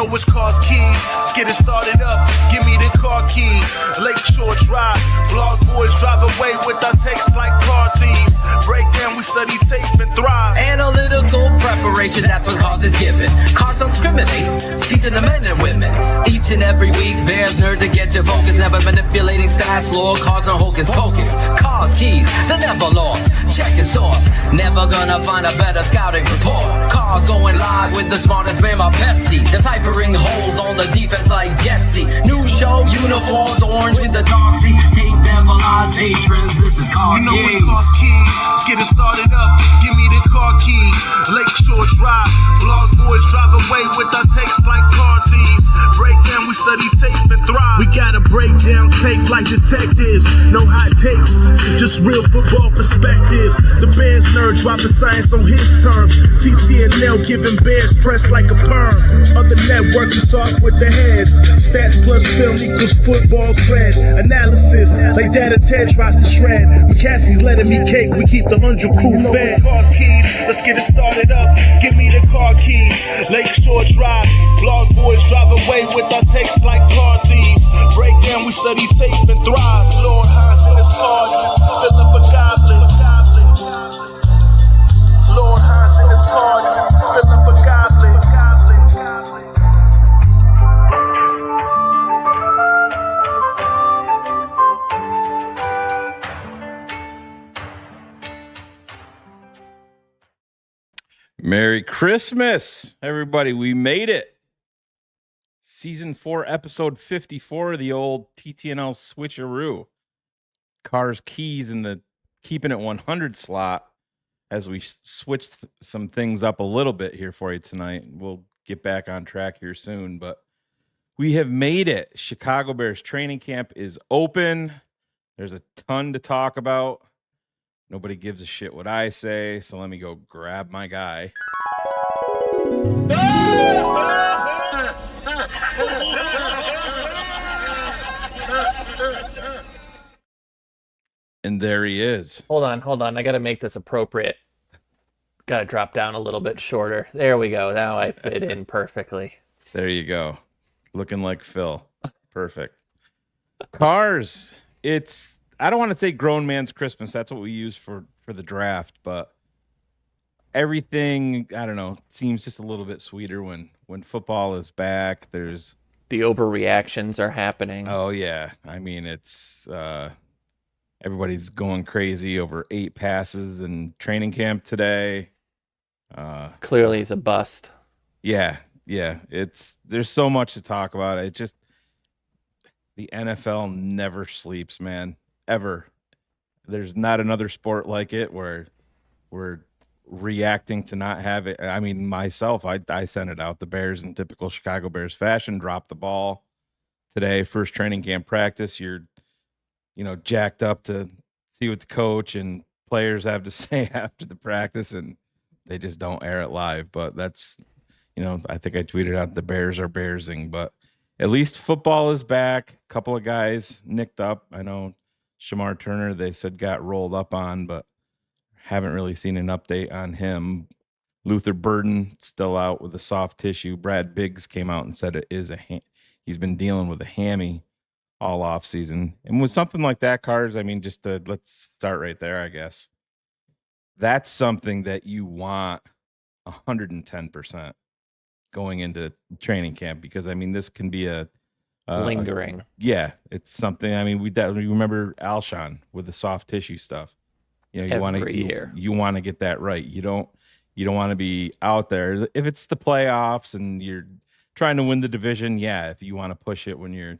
know it's cars keys. Let's get it started up. Give me the car keys. Lakeshore Drive. Blog boys drive away with our takes like car thieves. Break down, we study tape and thrive. Analytical preparation, that's what cause is given. Cars don't discriminate, teaching the men and women. Each and every week, there's nerd to get your focus. Never manipulating stats, lore, cars no hocus pocus. Cars keys, they're never lost. Checking source, never gonna find a better scouting report. Cars going live with the smartest man, my bestie. Deciphering holes on the defense like Getsy. New show, uniforms, orange with the dark sea. Take them alive, patrons, this is Cars You know Keys. it's cars keys. Let's get it started up. Give me the car keys. Lakeshore Drive. Blog boys drive away with our takes like car thieves. Break down, we study tape and thrive. We gotta break down tape like detectives. No hot takes, just real football perspectives. The Bears nerd dropping science on his terms. TTNL giving Bears press like a perm. Other networks is off with the heads. Stats plus film equals football cred. Analysis like data 10 tries to shred. McCaskey's letting me cake, we keep the 100 crew fed. Cars keys, let's get it started up. Give me the car keys. Lakeshore Drive. Blog boys drive away with our takes like car thieves. Break down, we study tape and thrive. Lord Hines in his car, fill up a goblin. Lord Hines in his car, fill up a goblin. Merry Christmas, everybody. We made it. Season 4, episode 54 of the old TTNL switcheroo. Cars keys in the keeping it 100 slot as we switched some things up a little bit here for you tonight. We'll get back on track here soon, but we have made it. Chicago Bears training camp is open. There's a ton to talk about. Nobody gives a shit what I say, so let me go grab my guy. And there he is. Hold on. I got to make this appropriate. Got to drop down a little bit shorter. There we go. Now I fit in perfectly. There you go. Looking like Phil. Perfect. Cars. It's, I don't want to say grown man's Christmas. That's what we use for the draft, but everything, I don't know, seems just a little bit sweeter when football is back. There's the overreactions are happening. Oh yeah. I mean, it's everybody's going crazy over 8 passes in training camp today. Clearly he's a bust. Yeah. There's so much to talk about. It just, the NFL never sleeps, man. Ever. There's not another sport like it where we're reacting to not have it. I mean, myself, I sent it out. The Bears, in typical Chicago Bears fashion, dropped the ball today. First training camp practice. You're, jacked up to see what the coach and players have to say after the practice, and they just don't air it live. But that's, I think I tweeted out the Bears are Bearsing, but at least football is back. A couple of guys nicked up. I know Shamar Turner, they said got rolled up on, but haven't really seen an update on him. Luther Burden still out with a soft tissue. Brad Biggs came out and said it is he's been dealing with a hammy all off season. And with something like that, Cars, I mean, let's start right there, I guess. That's something that you want 110% going into training camp, because I mean, this can be a lingering. Yeah, it's something. I mean, we remember Alshon with the soft tissue stuff. You want to get that right. You don't want to be out there if it's the playoffs and you're trying to win the division. Yeah, if you want to push it when your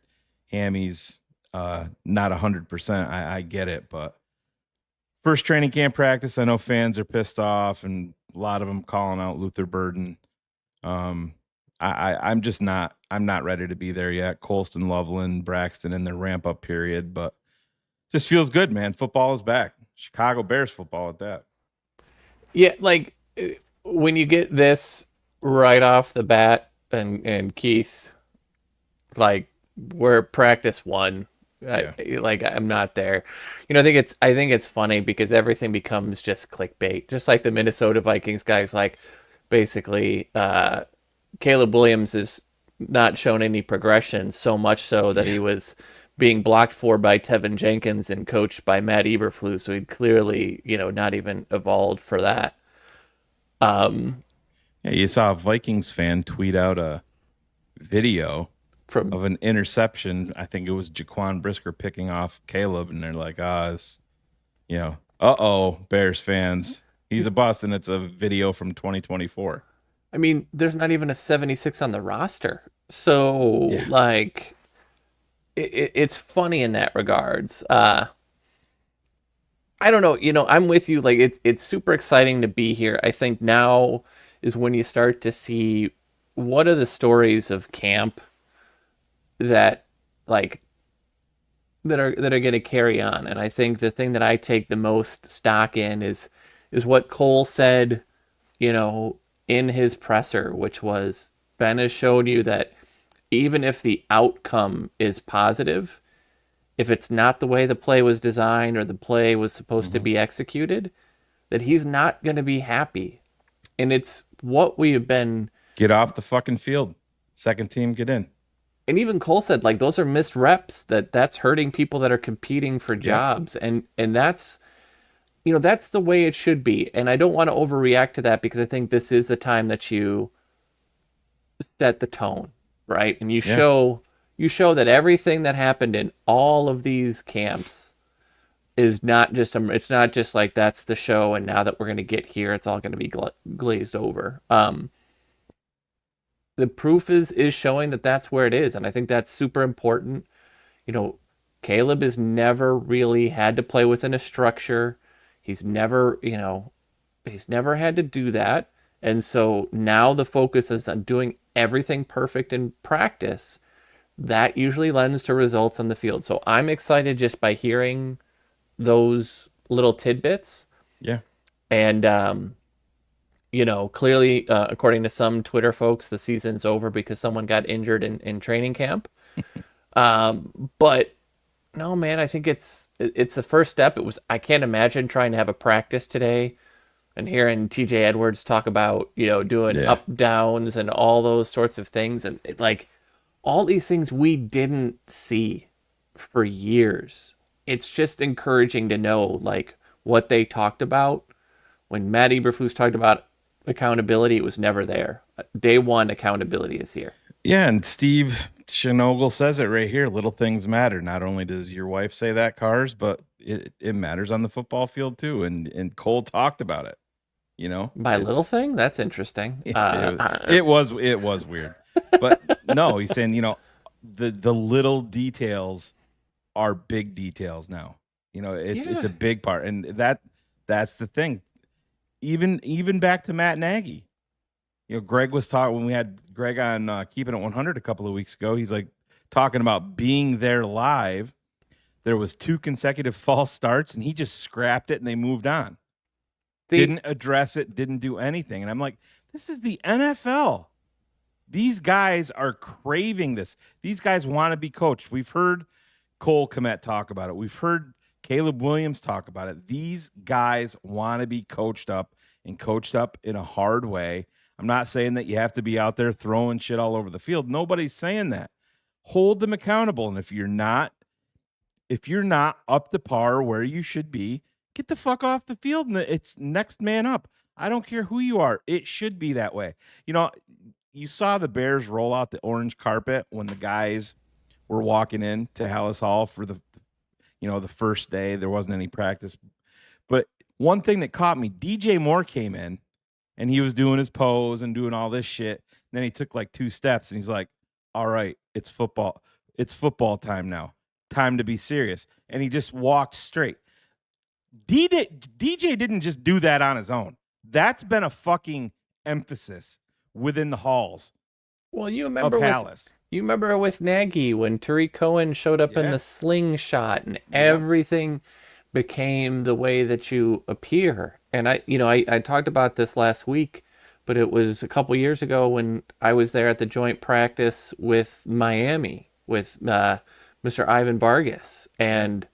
hammy's not 100%, I get it. But first training camp practice, I know fans are pissed off, and a lot of them calling out Luther Burden. I'm not ready to be there yet. Colston, Loveland, Braxton in their ramp up period, but just feels good, man. Football is back. Chicago Bears football at that. Yeah, like when you get this right off the bat, and Keith, like, we're at practice 1. Yeah. I'm not there. I think it's funny because everything becomes just clickbait. Just like the Minnesota Vikings guys, like basically Caleb Williams is not shown any progression, so much so that he was being blocked for by Tevin Jenkins and coached by Matt Eberflus. So he'd clearly, not even evolved for that. Yeah, you saw a Vikings fan tweet out a video From of an interception. I think it was Jaquan Brisker picking off Caleb, and they're like, Bears fans, he's a bust, and it's a video from 2024. I mean, there's not even a 76 on the roster. So, it's funny in that regards. I don't know. I'm with you. Like, it's super exciting to be here. I think now is when you start to see what are the stories of camp that, that are going to carry on. And I think the thing that I take the most stock in is what Cole said, in his presser, which was, Ben has shown you that even if the outcome is positive, if it's not the way the play was designed or the play was supposed to be executed, that he's not going to be happy. And it's what we have been... Get off the fucking field. Second team, get in. And even Cole said, those are missed reps, that's hurting people that are competing for jobs. And that's... that's the way it should be. And I don't want to overreact to that because I think this is the time that you set the tone, right? And you show that everything that happened in all of these camps is not just it's not just like that's the show and now that we're going to get here, it's all going to be glazed over. The proof is showing that that's where it is. And I think that's super important. Caleb has never really had to play within a structure. He's never had to do that. And so now the focus is on doing everything perfect in practice. That usually lends to results on the field. So I'm excited just by hearing those little tidbits. Yeah. And, clearly, according to some Twitter folks, the season's over because someone got injured in training camp. But no, man, I think it's the first step. I can't imagine trying to have a practice today and hearing TJ Edwards talk about, doing up downs and all those sorts of things. And all these things we didn't see for years. It's just encouraging to know what they talked about. When Matt Eberflus talked about accountability, it was never there. Day one, accountability is here. Yeah, and Steve Schnogle says it right here. Little things matter. Not only does your wife say that, Cars, but it matters on the football field too. And Cole talked about it. By little thing? That's interesting. It was weird. But no, he's saying, the little details are big details now. It's a big part. And that's the thing. Even back to Matt Nagy. Greg was talking when we had Greg on Keeping It 100 a couple of weeks ago. He's talking about being there live. There was 2 consecutive false starts, and he just scrapped it, and they moved on. Didn't address it, didn't do anything. And I'm like, this is the NFL. These guys are craving this. These guys want to be coached. We've heard Cole Kmet talk about it. We've heard Caleb Williams talk about it. These guys want to be coached up and coached up in a hard way. I'm not saying that you have to be out there throwing shit all over the field. Nobody's saying that. Hold them accountable. And if you're not up to par where you should be, get the fuck off the field and it's next man up. I don't care who you are. It should be that way. You saw the Bears roll out the orange carpet when the guys were walking in to Halas Hall for the first day. There wasn't any practice. But one thing that caught me, DJ Moore came in and he was doing his pose and doing all this shit. And then he took 2 steps and he's like, all right, it's football. It's football time now. Time to be serious. And he just walked straight. DJ didn't just do that on his own. That's been a fucking emphasis within the halls. Well, you remember with Nagy when Tariq Cohen showed up in the slingshot and everything became the way that you appear. And I talked about this last week, but it was a couple years ago when I was there at the joint practice with Miami with Mr. Ivan Vargas, and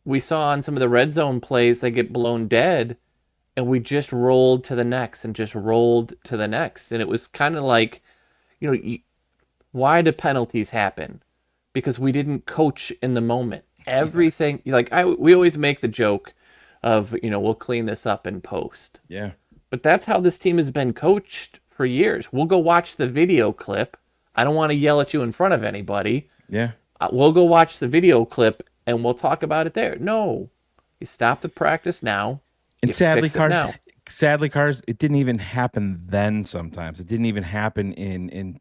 we saw on some of the red zone plays they get blown dead, and we just rolled to the next and just rolled to the next. And it was kind of like, Why do penalties happen? Because we didn't coach in the moment. Everything, we always make the joke of, we'll clean this up in post. Yeah. But that's how this team has been coached for years. We'll go watch the video clip. I don't want to yell at you in front of anybody. Yeah. We'll go watch the video clip and we'll talk about it there. No, you stop the practice now. And sadly, Cars, it didn't even happen then. Sometimes it didn't even happen in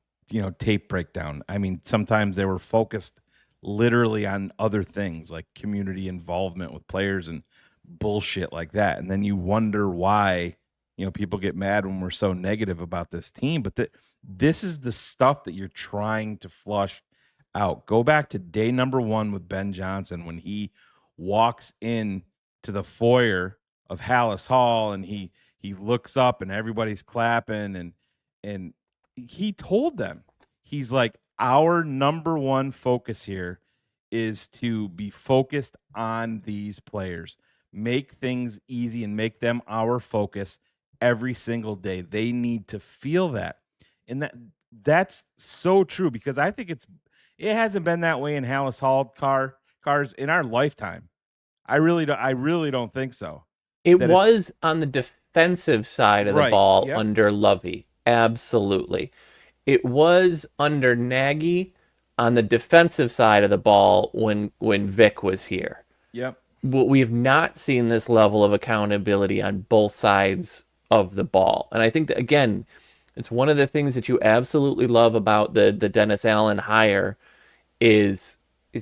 tape breakdown. I mean, sometimes they were focused literally on other things like community involvement with players and bullshit like that. And then you wonder why, people get mad when we're so negative about this team. But this is the stuff that you're trying to flush out. Go back to day number 1 with Ben Johnson when he walks in to the foyer of Halas Hall and he looks up and everybody's clapping and he told them, he's like, our number 1 focus here is to be focused on these players, make things easy and make them our focus every single day. They need to feel that. And that's so true, because I think it hasn't been that way in Halas Hall cars in our lifetime. I really don't think so. It was on the defensive side of the ball yep. under Lovey. Absolutely. It was under Nagy on the defensive side of the ball when Vic was here. Yep. But we have not seen this level of accountability on both sides of the ball. And I think that, again, it's one of the things that you absolutely love about the Dennis Allen hire is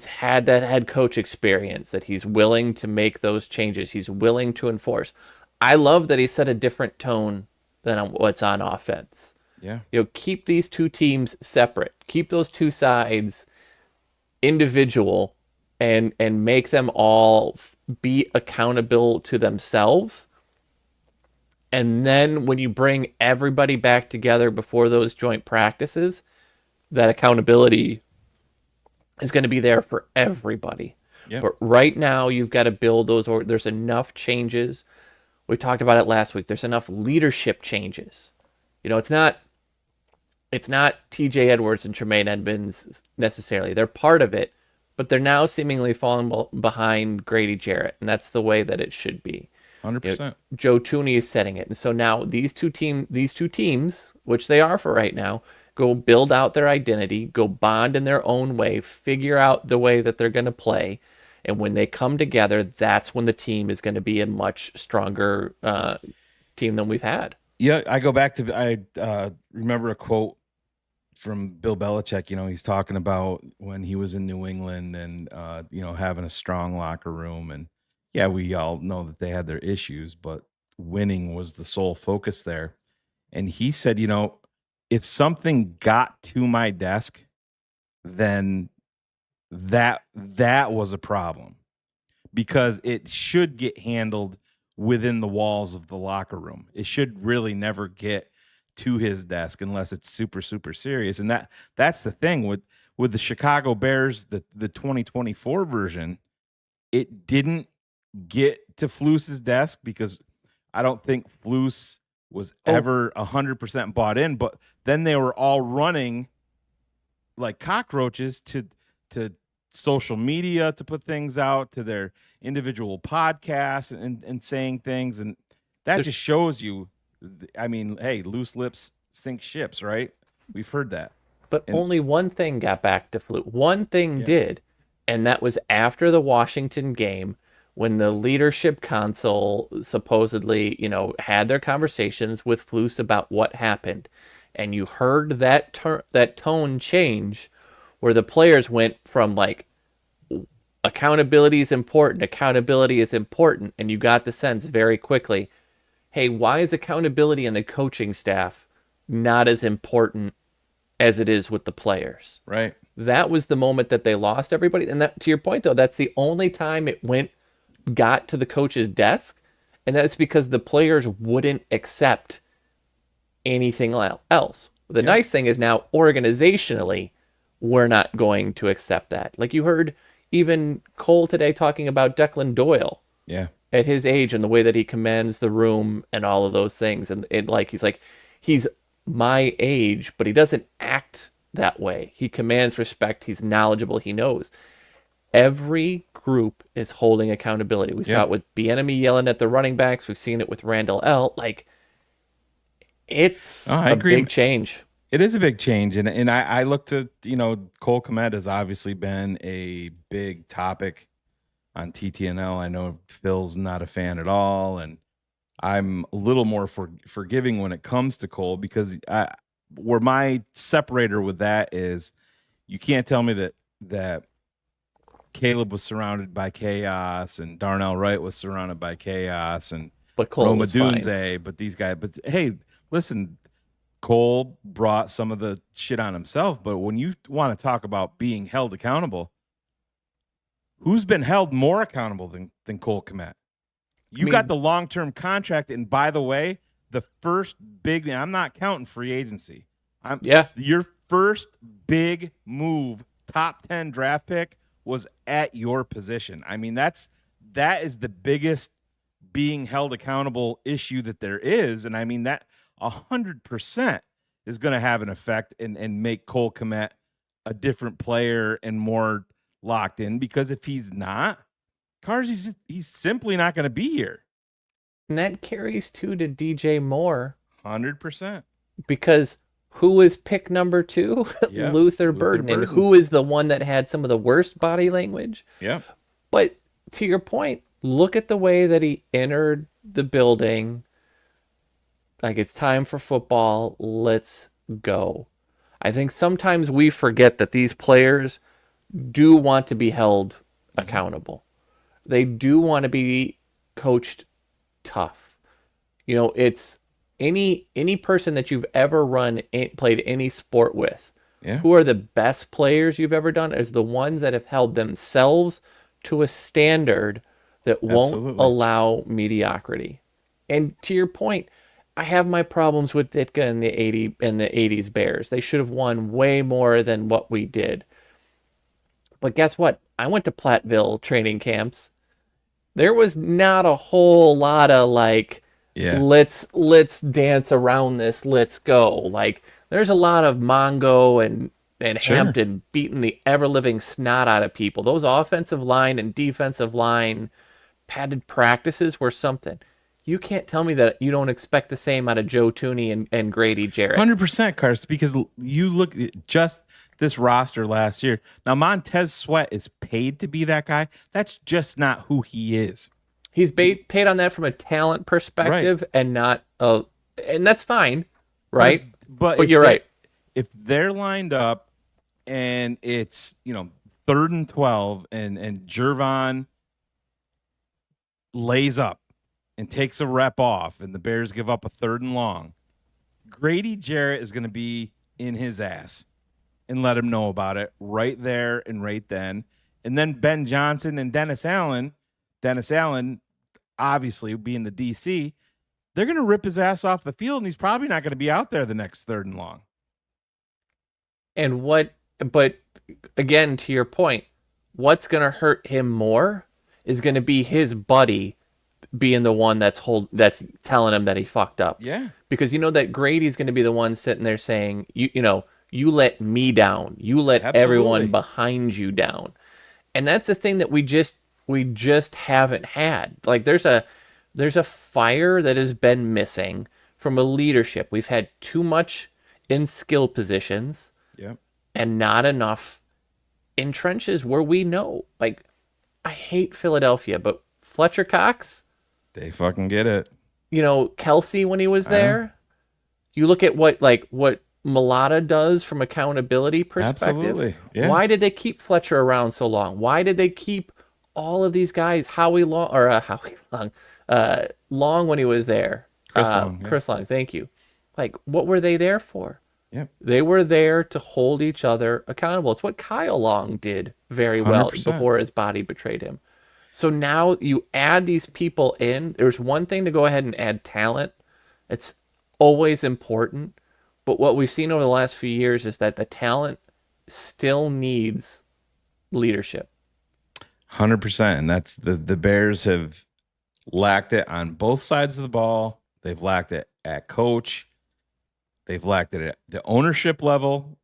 had that head coach experience, that he's willing to make those changes. He's willing to enforce. I love that he set a different tone than what's on offense. Yeah. Keep these two teams separate. Keep those two sides individual and make them all be accountable to themselves. And then when you bring everybody back together before those joint practices, that accountability is going to be there for everybody. Yep. But right now, you've got to build those. There's enough changes. We talked about it last week. There's enough leadership changes. It's not TJ Edwards and Tremaine Edmonds necessarily. They're part of it, but they're now seemingly falling behind Grady Jarrett, and that's the way that it should be. 100%. Joe Tooney is setting it. And so now these two teams, which they are for right now, go build out their identity, go bond in their own way, figure out the way that they're going to play. And when they come together, that's when the team is going to be a much stronger team than we've had. Yeah, I go back to, I remember a quote from Bill Belichick. He's talking about when he was in New England and, having a strong locker room. And yeah, we all know that they had their issues, but winning was the sole focus there. And he said, if something got to my desk, then that was a problem, because it should get handled within the walls of the locker room. It should really never get to his desk unless it's super, super serious. And that's the thing with the Chicago Bears, the 2024 version, it didn't get to Flus's desk because I don't think Flus was ever 100% bought in, but then they were all running like cockroaches to social media to put things out, to their individual podcasts and saying things. And that just shows you, I mean, hey, loose lips sink ships, right? We've heard that. But only one thing got back to Flus. One thing did, and that was after the Washington game, when the leadership council supposedly, had their conversations with Flus about what happened, and you heard that tone change, where the players went from like, accountability is important, and you got the sense very quickly, hey, why is accountability in the coaching staff not as important as it is with the players? Right. That was the moment that they lost everybody, and that, to your point though, that's the only time it got to the coach's desk, and that's because the players wouldn't accept anything else. The nice thing is now organizationally, we're not going to accept that. Like you heard even Cole today talking about Declan Doyle. Yeah. At his age and the way that he commands the room and all of those things. And he's my age, but he doesn't act that way. He commands respect. He's knowledgeable. He knows. Every group is holding accountability. We saw it with Bieniemy yelling at the running backs. We've seen it with Randall L. Like, it's a big change. It is a big change. And I look to, Cole Kmet has obviously been a big topic on TTNL. I know Phil's not a fan at all. And I'm a little more forgiving when it comes to Cole, because where my separator with that is, you can't tell me that Caleb was surrounded by chaos and Darnell Wright was surrounded by chaos and Roma Dunze, but these guys, but hey, listen, Cole brought some of the shit on himself, but when you want to talk about being held accountable, who's been held more accountable than Cole Kmet? You got the long-term contract, and by the way, the first big, I'm not counting free agency. Your first big move, top 10 draft pick, was at your position. I mean, that is the biggest being held accountable issue that there is. And I mean, that 100% is going to have an effect and make Cole Kmet a different player and more locked in, because if he's not, he's simply not going to be here. And that carries too to DJ Moore. 100%. Because who is pick number 2? Luther Burden. And who is the one that had some of the worst body language? Yeah. But to your point, look at the way that he entered the building. Like, it's time for football. Let's go. I think sometimes we forget that these players do want to be held accountable. They do want to be coached tough. It's any person that you've ever played any sport with, who are the best players you've ever done, is the ones that have held themselves to a standard that won't allow mediocrity. And to your point, I have my problems with Ditka and the 80s Bears. They should have won way more than what we did. But guess what? I went to Platteville training camps. There was not a whole lot of let's dance around this, let's go. Like, there's a lot of Mongo and Hampton beating the ever-living snot out of people. Those offensive line and defensive line padded practices were something. You can't tell me that you don't expect the same out of Joe Tooney and Grady Jarrett. 100%, Karst, because you look at just this roster last year. Now, Montez Sweat is paid to be that guy. That's just not who he is. He's paid on that from a talent perspective, and not and that's fine, right? But you're right. If they're lined up and it's 3rd and 12 and Jervon lays up and takes a rep off and the Bears give up a 3rd and long, Grady Jarrett is going to be in his ass and let him know about it right there and right then. And then Ben Johnson and Dennis Allen, obviously being the DC, they're going to rip his ass off the field, and he's probably not going to be out there the next 3rd and long. But again, to your point, what's going to hurt him more is going to be his buddy being the one that's telling him that he fucked up. Yeah. Because that Grady's going to be the one sitting there saying, you let me down. You let everyone behind you down. And that's the thing that we just haven't had. Like, there's a fire that has been missing from a leadership. We've had too much in skill positions, and not enough in trenches where we know. Like, I hate Philadelphia, but Fletcher Cox, they fucking get it. Kelsey when he was there. You look at what Mulata does from accountability perspective. Absolutely. Yeah. Why did they keep Fletcher around so long? Why did they keep all of these guys? Long when he was there. Chris Long, thank you. Like, what were they there for? Yep. They were there to hold each other accountable. It's what Kyle Long did very well 100%. Before his body betrayed him. So now you add these people in. There's one thing to go ahead and add talent. It's always important. But what we've seen over the last few years is that the talent still needs leadership. 100%. And that's the Bears have lacked it on both sides of the ball. They've lacked it at coach. They've lacked it at the ownership level.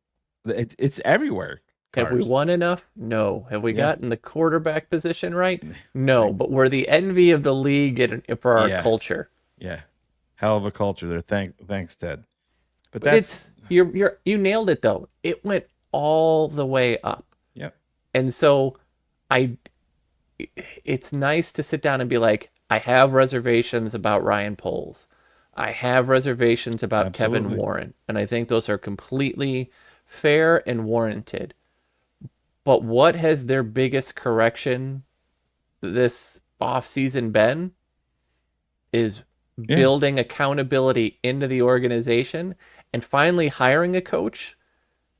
It's everywhere. Have we Cars. won enough? No. Have we Yeah. gotten the quarterback position right? No. But we're the envy of the league for our culture. Yeah. Hell of a culture there. Thanks, Ted. But it's you nailed it though. It went all the way up. Yep. And so it's nice to sit down and be like, I have reservations about Ryan Poles. I have reservations about Kevin Warren. And I think those are completely fair and warranted. But what has their biggest correction this offseason been is building accountability into the organization and finally hiring a coach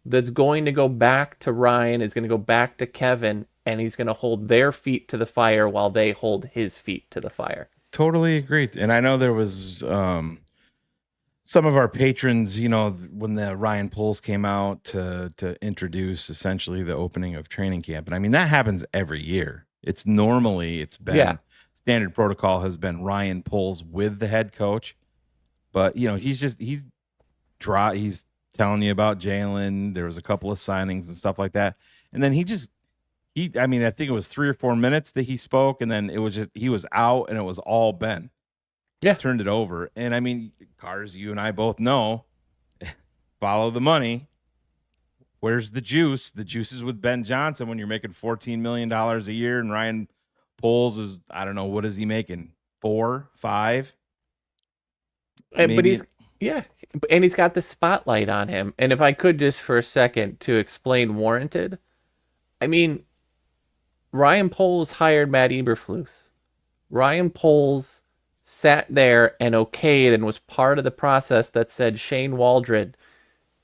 that's going to go back to Ryan, is going to go back to Kevin, and he's going to hold their feet to the fire while they hold his feet to the fire. Totally agreed. And I know there was some of our patrons, when the Ryan Poles came out to introduce essentially the opening of training camp. And I mean, that happens every year. It's been standard protocol has been Ryan Poles with the head coach. But, he's telling you about Jalen. There was a couple of signings and stuff like that. And then I think it was 3 or 4 minutes that he spoke, and then it was he was out, and it was all Ben. Yeah. Turned it over. And I mean, Cars, you and I both know, follow the money. Where's the juice? The juice is with Ben Johnson when you're making $14 million a year, and Ryan Poles is, I don't know, what is he making? 4, 5? But and he's got the spotlight on him. And if I could just for a second to explain warranted, I mean, Ryan Poles hired Matt Eberflus. Ryan Poles sat there and okayed and was part of the process that said Shane Waldron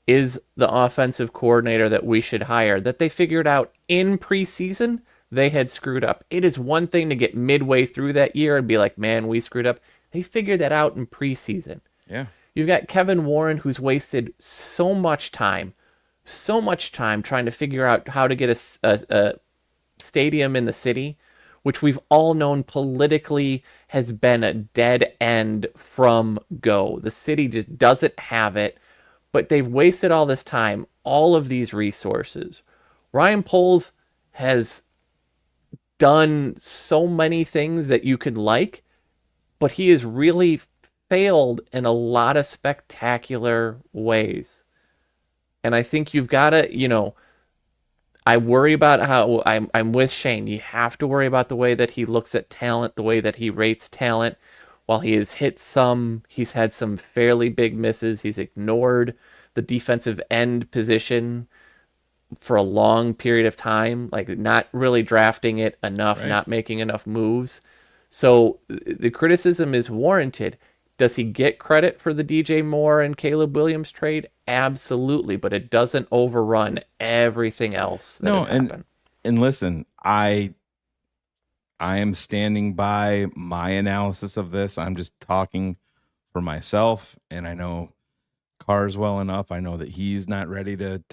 is the offensive coordinator that we should hire, that they figured out in preseason they had screwed up. It is one thing to get midway through that year and be like, man, we screwed up. They figured that out in preseason. Yeah. You've got Kevin Warren, who's wasted so much time trying to figure out how to get a stadium in the city, which we've all known politically has been a dead end from go. The city just doesn't have it, but they've wasted all this time, all of these resources. Ryan Poles has done so many things that you could like, but he has really failed in a lot of spectacular ways. And I think you've got to, I worry about how I'm with Shane. You have to worry about the way that he looks at talent, the way that he rates talent. While he has he's had some fairly big misses. He's ignored the defensive end position for a long period of time, like not really drafting it enough, not making enough moves. So the criticism is warranted. Does he get credit for the DJ Moore and Caleb Williams trade? Absolutely, but it doesn't overrun everything else that has happened. And listen, I am standing by my analysis of this. I'm just talking for myself, and I know Cars well enough. I know that he's not ready to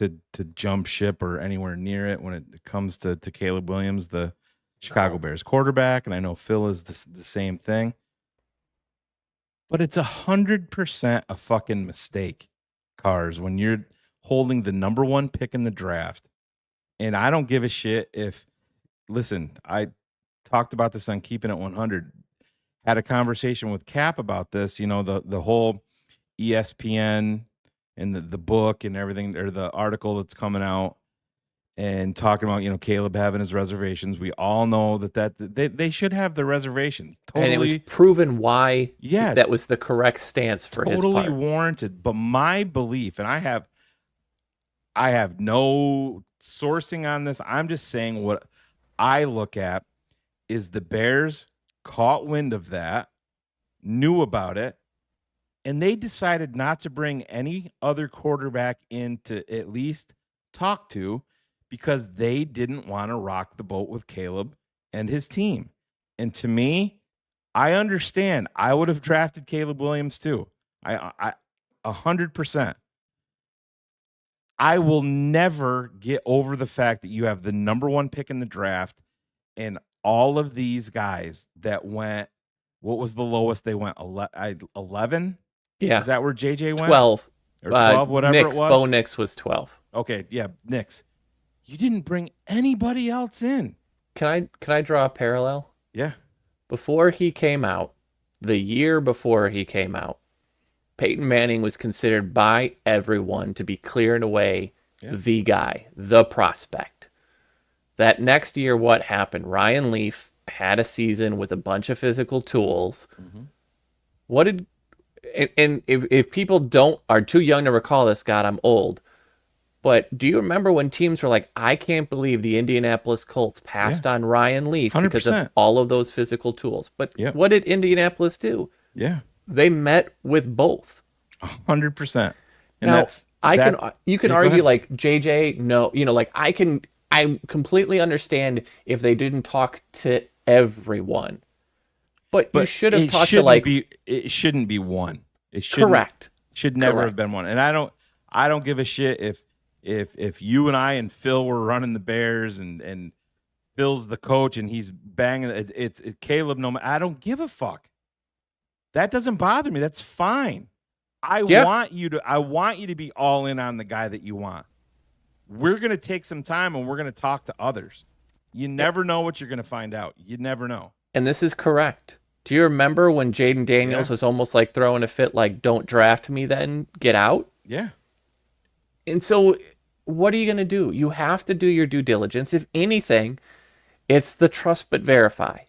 jump ship or anywhere near it when it comes to Caleb Williams, the Chicago Bears quarterback, and I know Phil is the same thing. But it's 100% a fucking mistake, Cars, when you're holding the number 1 pick in the draft. And I don't give a shit if, listen, I talked about this on Keeping It 100, had a conversation with Cap about this, the whole ESPN and the book and everything, or the article that's coming out and talking about, Caleb having his reservations. We all know that they should have the reservations. Totally, and it was proven why that was the correct stance for his part. Totally warranted. But my belief, and I have no sourcing on this, I'm just saying what I look at is the Bears caught wind of that, knew about it, and they decided not to bring any other quarterback in to at least talk to, because they didn't want to rock the boat with Caleb and his team. And to me, I understand. I would have drafted Caleb Williams too. I 100%. I will never get over the fact that you have the number 1 pick in the draft, and all of these guys that went, what was the lowest they went? 11? Yeah. Is that where JJ went? 12. Or 12, whatever Nix, it was? Bo Nix was 12. Okay, yeah, Knicks. You didn't bring anybody else in. Can I draw a parallel? Yeah. Before he came out, the year before he came out, Peyton Manning was considered by everyone to be clear and away the guy, the prospect. That next year, what happened? Ryan Leaf had a season with a bunch of physical tools. What did, and if people are too young to recall this, God, I'm old. But do you remember when teams were like, I can't believe the Indianapolis Colts passed on Ryan Leaf 100%. because of all of those physical tools? But what did Indianapolis do? Yeah. They met with both. 100%. And now, you can argue like JJ, no, like I completely understand if they didn't talk to everyone. But you should have talked to like it shouldn't be one. It should correct. Should never have been one. And I don't give a shit if you and I and Phil were running the Bears and Phil's the coach and he's banging it's Caleb. No, I don't give a fuck. That doesn't bother me. That's fine. I want you to be all in on the guy that you want. We're going to take some time and we're going to talk to others. You never know what you're going to find out. You never know. And this is correct. Do you remember when Jaden Daniels was almost like throwing a fit, like, don't draft me then, get out? Yeah. And so what are you going to do? You have to do your due diligence. If anything, it's the trust but verify.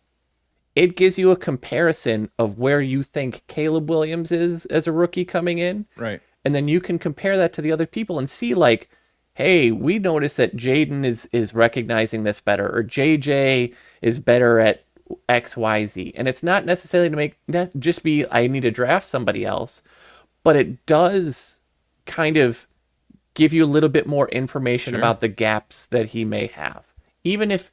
It gives you a comparison of where you think Caleb Williams is as a rookie coming in. Right. And then you can compare that to the other people and see like, hey, we noticed that Jaden is recognizing this better, or JJ is better at XYZ. And it's not necessarily to just be, I need to draft somebody else, but it does kind of give you a little bit more information about the gaps that he may have. Even if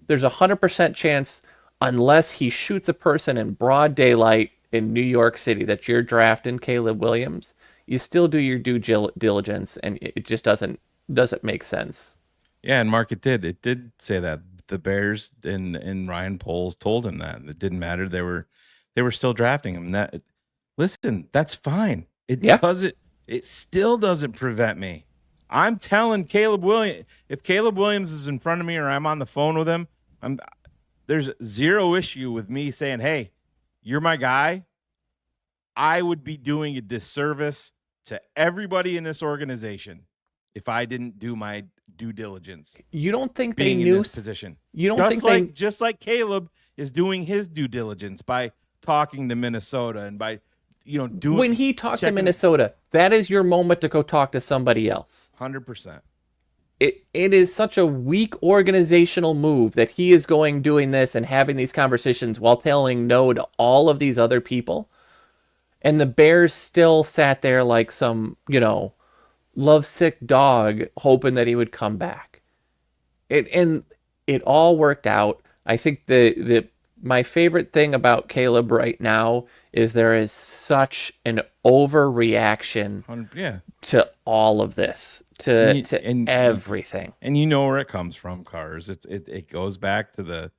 there's 100% chance, unless he shoots a person in broad daylight in New York City, that you're drafting Caleb Williams, you still do your due diligence, and it just doesn't make sense. Yeah, and Mark, it did say that the Bears and Ryan Poles told him that it didn't matter. They were still drafting him. And listen, that's fine. It still doesn't prevent me. I'm telling Caleb Williams, if Caleb Williams is in front of me or I'm on the phone with him, there's zero issue with me saying, hey, you're my guy. I would be doing a disservice to everybody in this organization if I didn't do my due diligence. You don't think being they knew in this position? You don't just like Caleb is doing his due diligence by talking to Minnesota and by doing when he talked to Minnesota, that is your moment to go talk to somebody else. 100%. It is such a weak organizational move that he is doing this and having these conversations while telling no to all of these other people. And the Bears still sat there like some, lovesick dog hoping that he would come back. And it all worked out. I think my favorite thing about Caleb right now is there is such an overreaction to all of this, to everything. And you know where it comes from, Cars. It goes back to the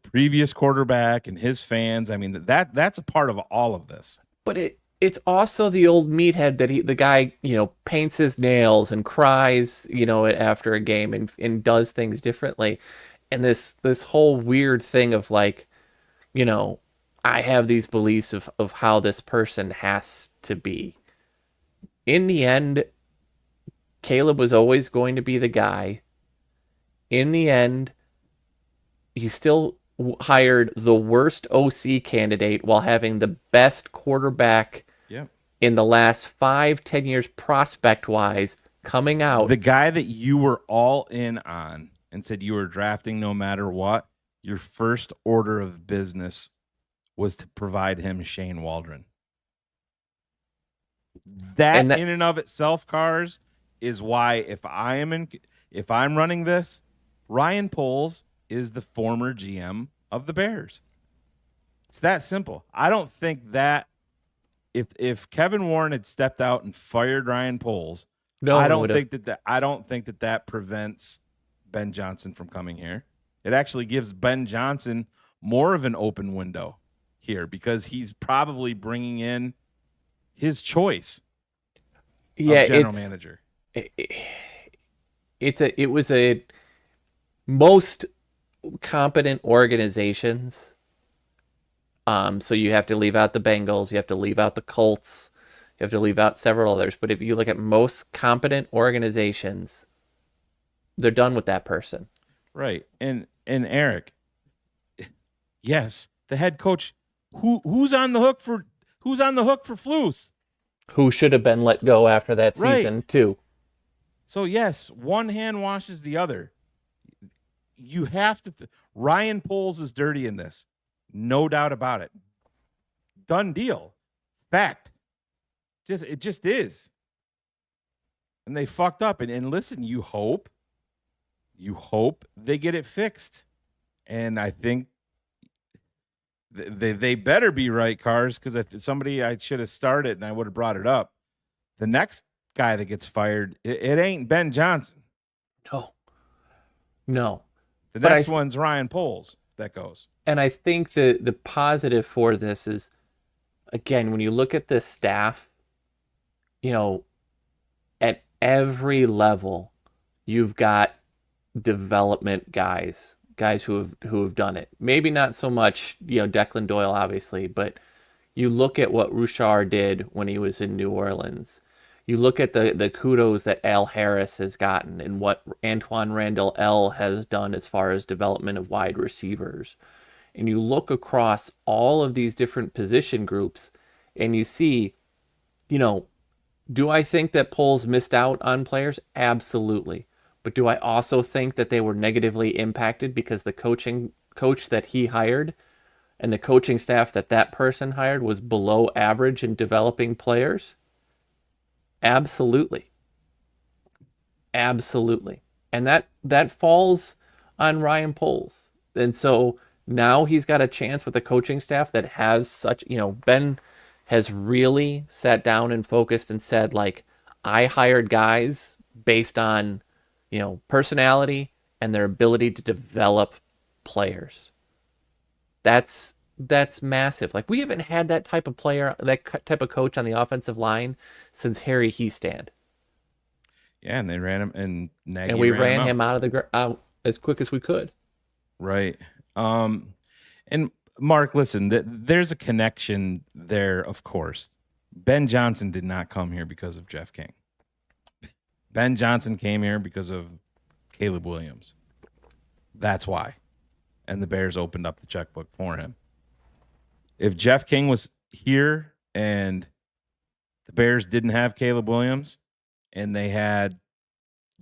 previous quarterback and his fans. I mean, that's a part of all of this. But it's also the old meathead that the guy, paints his nails and cries, after a game and does things differently. And this whole weird thing of like, I have these beliefs of how this person has to be. In the end, Caleb was always going to be the guy. In the end, you still hired the worst OC candidate while having the best quarterback in the last 5-10 years prospect-wise coming out. The guy that you were all in on and said you were drafting no matter what, your first order of business was to provide him Shane Waldron. That in and of itself, Cars, is why if I'm running this, Ryan Poles is the former GM of the Bears. It's that simple. I don't think that if Kevin Warren had stepped out and fired Ryan Poles, I don't think that prevents Ben Johnson from coming here. It actually gives Ben Johnson more of an open window here because he's probably bringing in his choice of general manager. it was a most competent organizations. So you have to leave out the Bengals, you have to leave out the Colts, you have to leave out several others. But if you look at most competent organizations, they're done with that person. Right. And Eric, yes, the head coach who's on the hook for Flus? Who should have been let go after that season too. So yes, one hand washes the other. You have to Ryan Poles is dirty in this. No doubt about it. Done deal. Fact. It just is. And they fucked up. And listen, you hope they get it fixed. And I think they better be right, Cars, because if somebody I should have started and I would have brought it up. The next guy that gets fired, it ain't Ben Johnson. No. The next one's Ryan Poles that goes. And I think the positive for this is, again, when you look at this staff, at every level, you've got development guys who have done it. Maybe not so much, Declan Doyle, obviously, but you look at what Rouchar did when he was in New Orleans. You look at the kudos that Al Harris has gotten and what Antoine Randall L has done as far as development of wide receivers. And you look across all of these different position groups and you see, do I think that Poles missed out on players? Absolutely. But do I also think that they were negatively impacted because the coach that he hired and the coaching staff that person hired was below average in developing players? Absolutely. Absolutely. And that falls on Ryan Poles. And so now he's got a chance with a coaching staff that has such, Ben has really sat down and focused and said, like, I hired guys based on, personality and their ability to develop players. That's massive. Like, we haven't had that type of player, that type of coach on the offensive line since Harry Heastand. Yeah, and they ran him, and Nagy and we ran him out as quick as we could. Right. And Mark, listen, there's a connection there, of course. Ben Johnson did not come here because of Jeff King. Ben Johnson came here because of Caleb Williams. That's why. And the Bears opened up the checkbook for him. If Jeff King was here and the Bears didn't have Caleb Williams and they had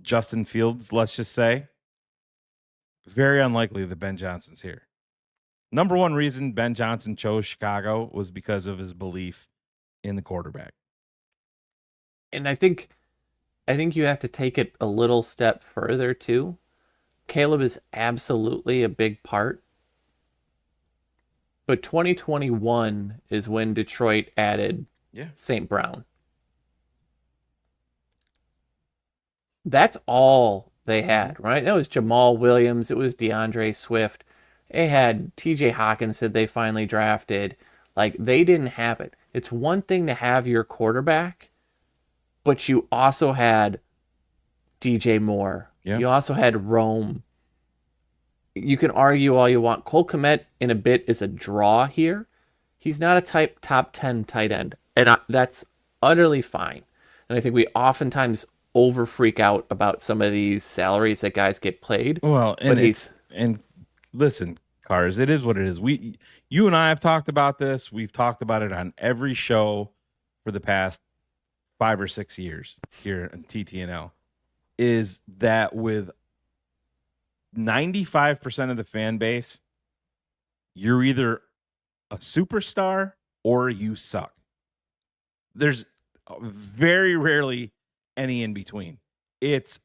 Justin Fields, let's just say, very unlikely that Ben Johnson's here. Number one reason Ben Johnson chose Chicago was because of his belief in the quarterback. And I think you have to take it a little step further too. Caleb is absolutely a big part. But 2021 is when Detroit added St. Brown. That's all they had, right? That was Jamal Williams. It was DeAndre Swift. They had TJ Hawkinson they finally drafted. Like, they didn't have it. It's one thing to have your quarterback, but you also had DJ Moore. Yeah. You also had Rome. You can argue all you want. Cole Kmet in a bit is a draw here. He's not a top 10 tight end, and that's utterly fine. And I think we oftentimes over freak out about some of these salaries that guys get paid. Well, and listen, Cars, it is what it is. You and I have talked about this. We've talked about it on every show for the past 5 or 6 years here in TTNL. Is that with 95% of the fan base, you're either a superstar or you suck. There's very rarely any in between. It's,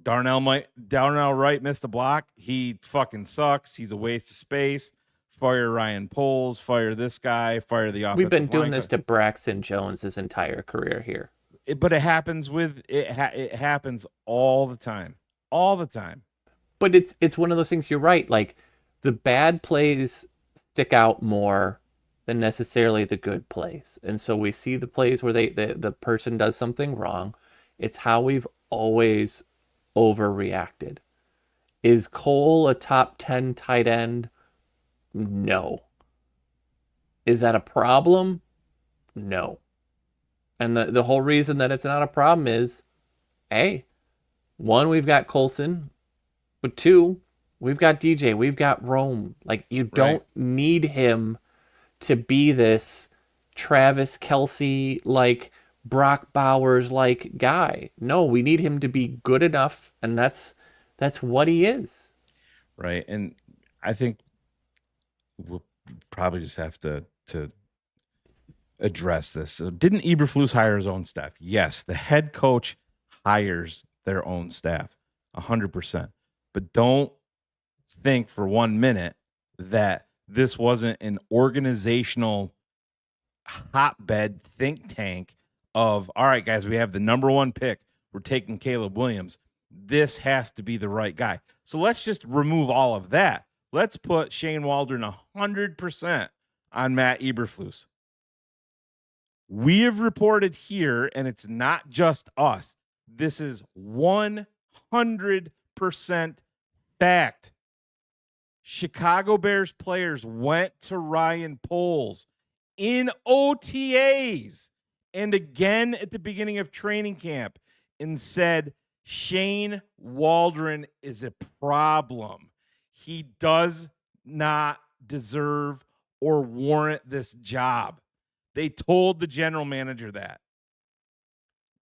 Darnell Wright missed a block. He fucking sucks. He's a waste of space. Fire Ryan Poles. Fire this guy. Fire the offensive We've been doing line. this to Braxton Jones his entire career here. But it happens it happens all the time. All the time. But it's one of those things, you're right. Like, the bad plays stick out more than necessarily the good plays. And so we see the plays where the person does something wrong. It's how we've always overreacted. Is Cole a top 10 tight end? No. Is that a problem? No. And the whole reason that it's not a problem is, A, one, we've got Coulson, but two, we've got DJ, we've got Rome. Like, you don't need him to be this Travis Kelce, like Brock Bowers, like guy. No, we need him to be good enough, and that's what he is. Right. And I think we'll probably just have to address this. So didn't Eberflus hire his own staff? Yes, the head coach hires their own staff 100%. But don't think for 1 minute that this wasn't an organizational hotbed think tank of, all right, guys, we have the number 1 pick. We're taking Caleb Williams. This has to be the right guy. So let's just remove all of that. Let's put Shane Waldron 100% on Matt Eberflus. We have reported here, and it's not just us. This is 100% fact. Chicago Bears players went to Ryan Poles in OTAs and again at the beginning of training camp and said, Shane Waldron is a problem. He does not deserve or warrant this job. They told the general manager that.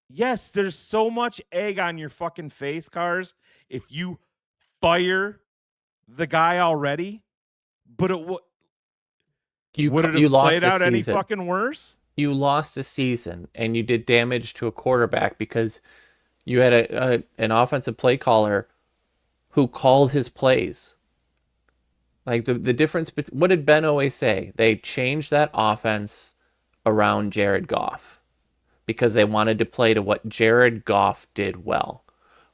Yes, there's so much egg on your fucking face, Cars, if you fire the guy already, but it would it have played out any fucking worse? You lost a season and you did damage to a quarterback because you had an offensive play caller who called his plays. Like the difference, what did Ben always say? They changed that offense around Jared Goff because they wanted to play to what Jared Goff did well.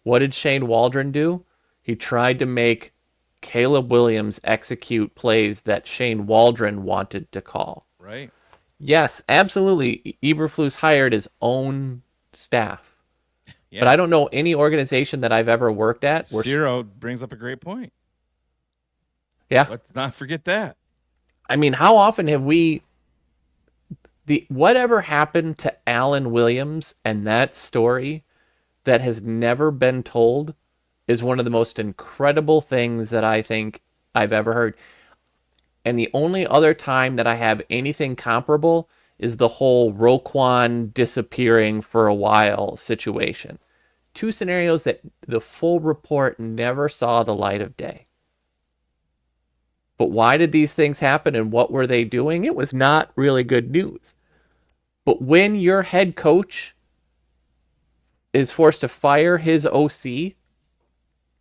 What did Shane Waldron do? He tried to make Caleb Williams execute plays that Shane Waldron wanted to call. Right. Yes, absolutely. Eberflus hired his own staff. Yeah. But I don't know any organization that I've ever worked at. Zero brings up a great point. Yeah. Let's not forget that. I mean, how often have whatever happened to Alan Williams and that story that has never been told is one of the most incredible things that I think I've ever heard. And the only other time that I have anything comparable is the whole Roquan disappearing for a while situation. 2 scenarios that the full report never saw the light of day. But why did these things happen and what were they doing? It was not really good news. But when your head coach is forced to fire his OC,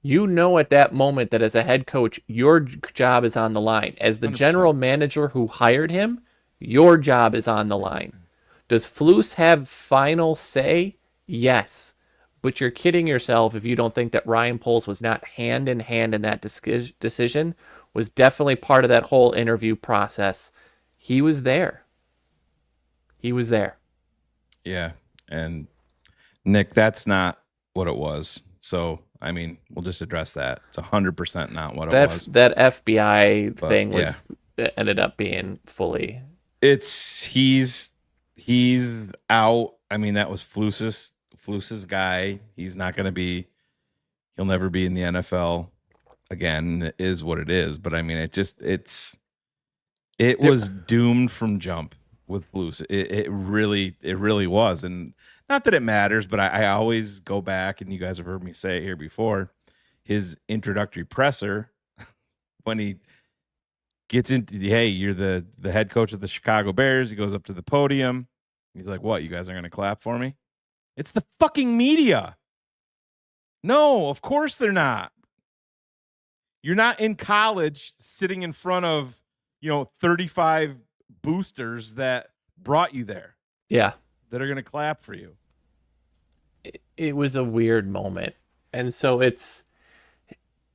you know at that moment that as a head coach, your job is on the line. As the 100%. General manager who hired him, your job is on the line. Does Flus have final say? Yes. But you're kidding yourself if you don't think that Ryan Poles was not hand in hand in that decision, was definitely part of that whole interview process. He was there. He was there. Yeah. And Nick, that's not what it was. So, I mean, we'll just address that. It's 100% not what it was. That FBI thing ended up being fully. He's out. I mean, that was Flus's guy. He's not going to be. He'll never be in the NFL again. It is what it is. But I mean, it was doomed from jump with Flus. It really was. And not that it matters, but I always go back, and you guys have heard me say it here before, his introductory presser, when he gets into, hey, you're the head coach of the Chicago Bears. He goes up to the podium. He's like, what, you guys are going to clap for me? It's the fucking media. No, of course they're not. You're not in college sitting in front of, 35 boosters that brought you there. Yeah. That are going to clap for you. It was a weird moment. And so it's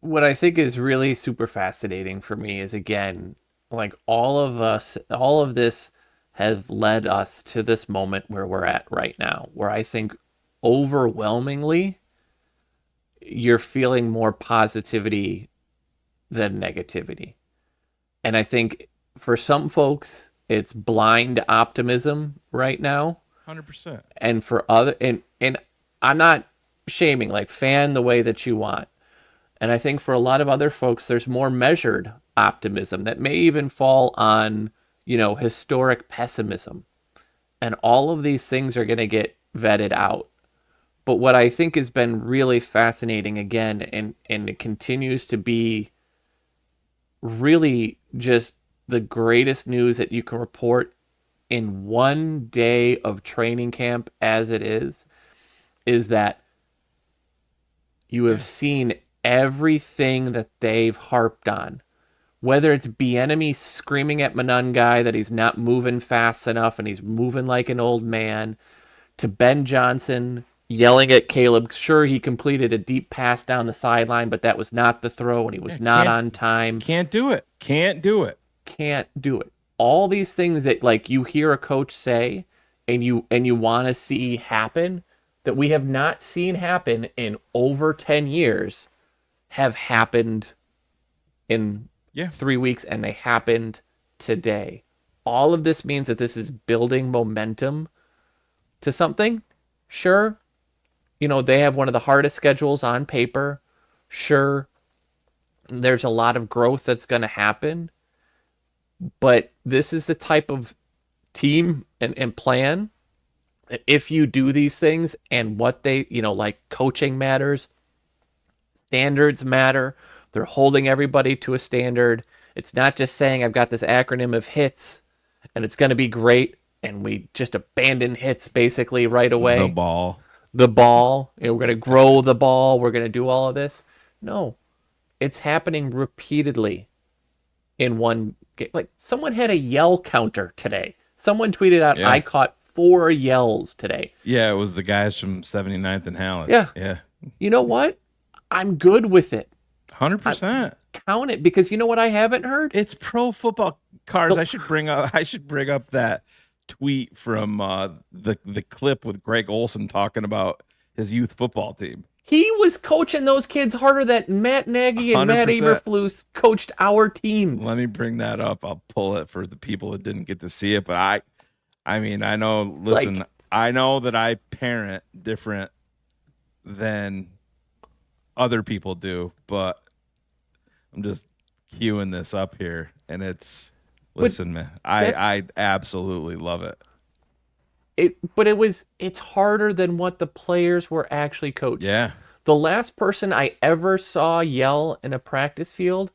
what I think is really super fascinating for me is, again, like all of this has led us to this moment where we're at right now, where I think overwhelmingly you're feeling more positivity than negativity. And I think for some folks, it's blind optimism right now. 100%. And for other, and I'm not shaming, like, fan the way that you want. And I think for a lot of other folks, there's more measured optimism that may even fall on, historic pessimism. And all of these things are going to get vetted out. But what I think has been really fascinating again, and it continues to be really just the greatest news that you can report in one day of training camp as it is that you have seen everything that they've harped on. Whether it's Bieniemy screaming at Monangai that he's not moving fast enough and he's moving like an old man, to Ben Johnson yelling at Caleb. Sure, he completed a deep pass down the sideline, but that was not the throw and he was not on time. Can't do it. All these things that, like, you hear a coach say and you want to see happen that we have not seen happen in over 10 years have happened in 3 weeks, and they happened today. All of this means that this is building momentum to something. Sure, they have one of the hardest schedules on paper. Sure, there's a lot of growth that's going to happen. But this is the type of team and plan that if you do these things and what they, like, coaching matters, standards matter, they're holding everybody to a standard. It's not just saying I've got this acronym of HITS and it's going to be great and we just abandon HITS basically right away. The ball. We're going to grow the ball. We're going to do all of this. No, it's happening repeatedly in one game. Like, someone had a yell counter today. Someone tweeted out, I caught 4 yells today. Yeah, it was the guys from 79th and Halas. Yeah. You know what? I'm good with it. 100%. Count it, because you know what I haven't heard? It's Pro Football Cars. I should bring up that tweet from the clip with Greg Olson talking about his youth football team. He was coaching those kids harder than Matt Nagy and 100%. Matt Eberflus coached our teams. Let me bring that up. I'll pull it for the people that didn't get to see it. But I mean, I know, listen, I know that I parent different than other people do, but I'm just queuing this up here. And listen, man, I absolutely love it. It's harder than what the players were actually coached. Yeah. The last person I ever saw yell in a practice field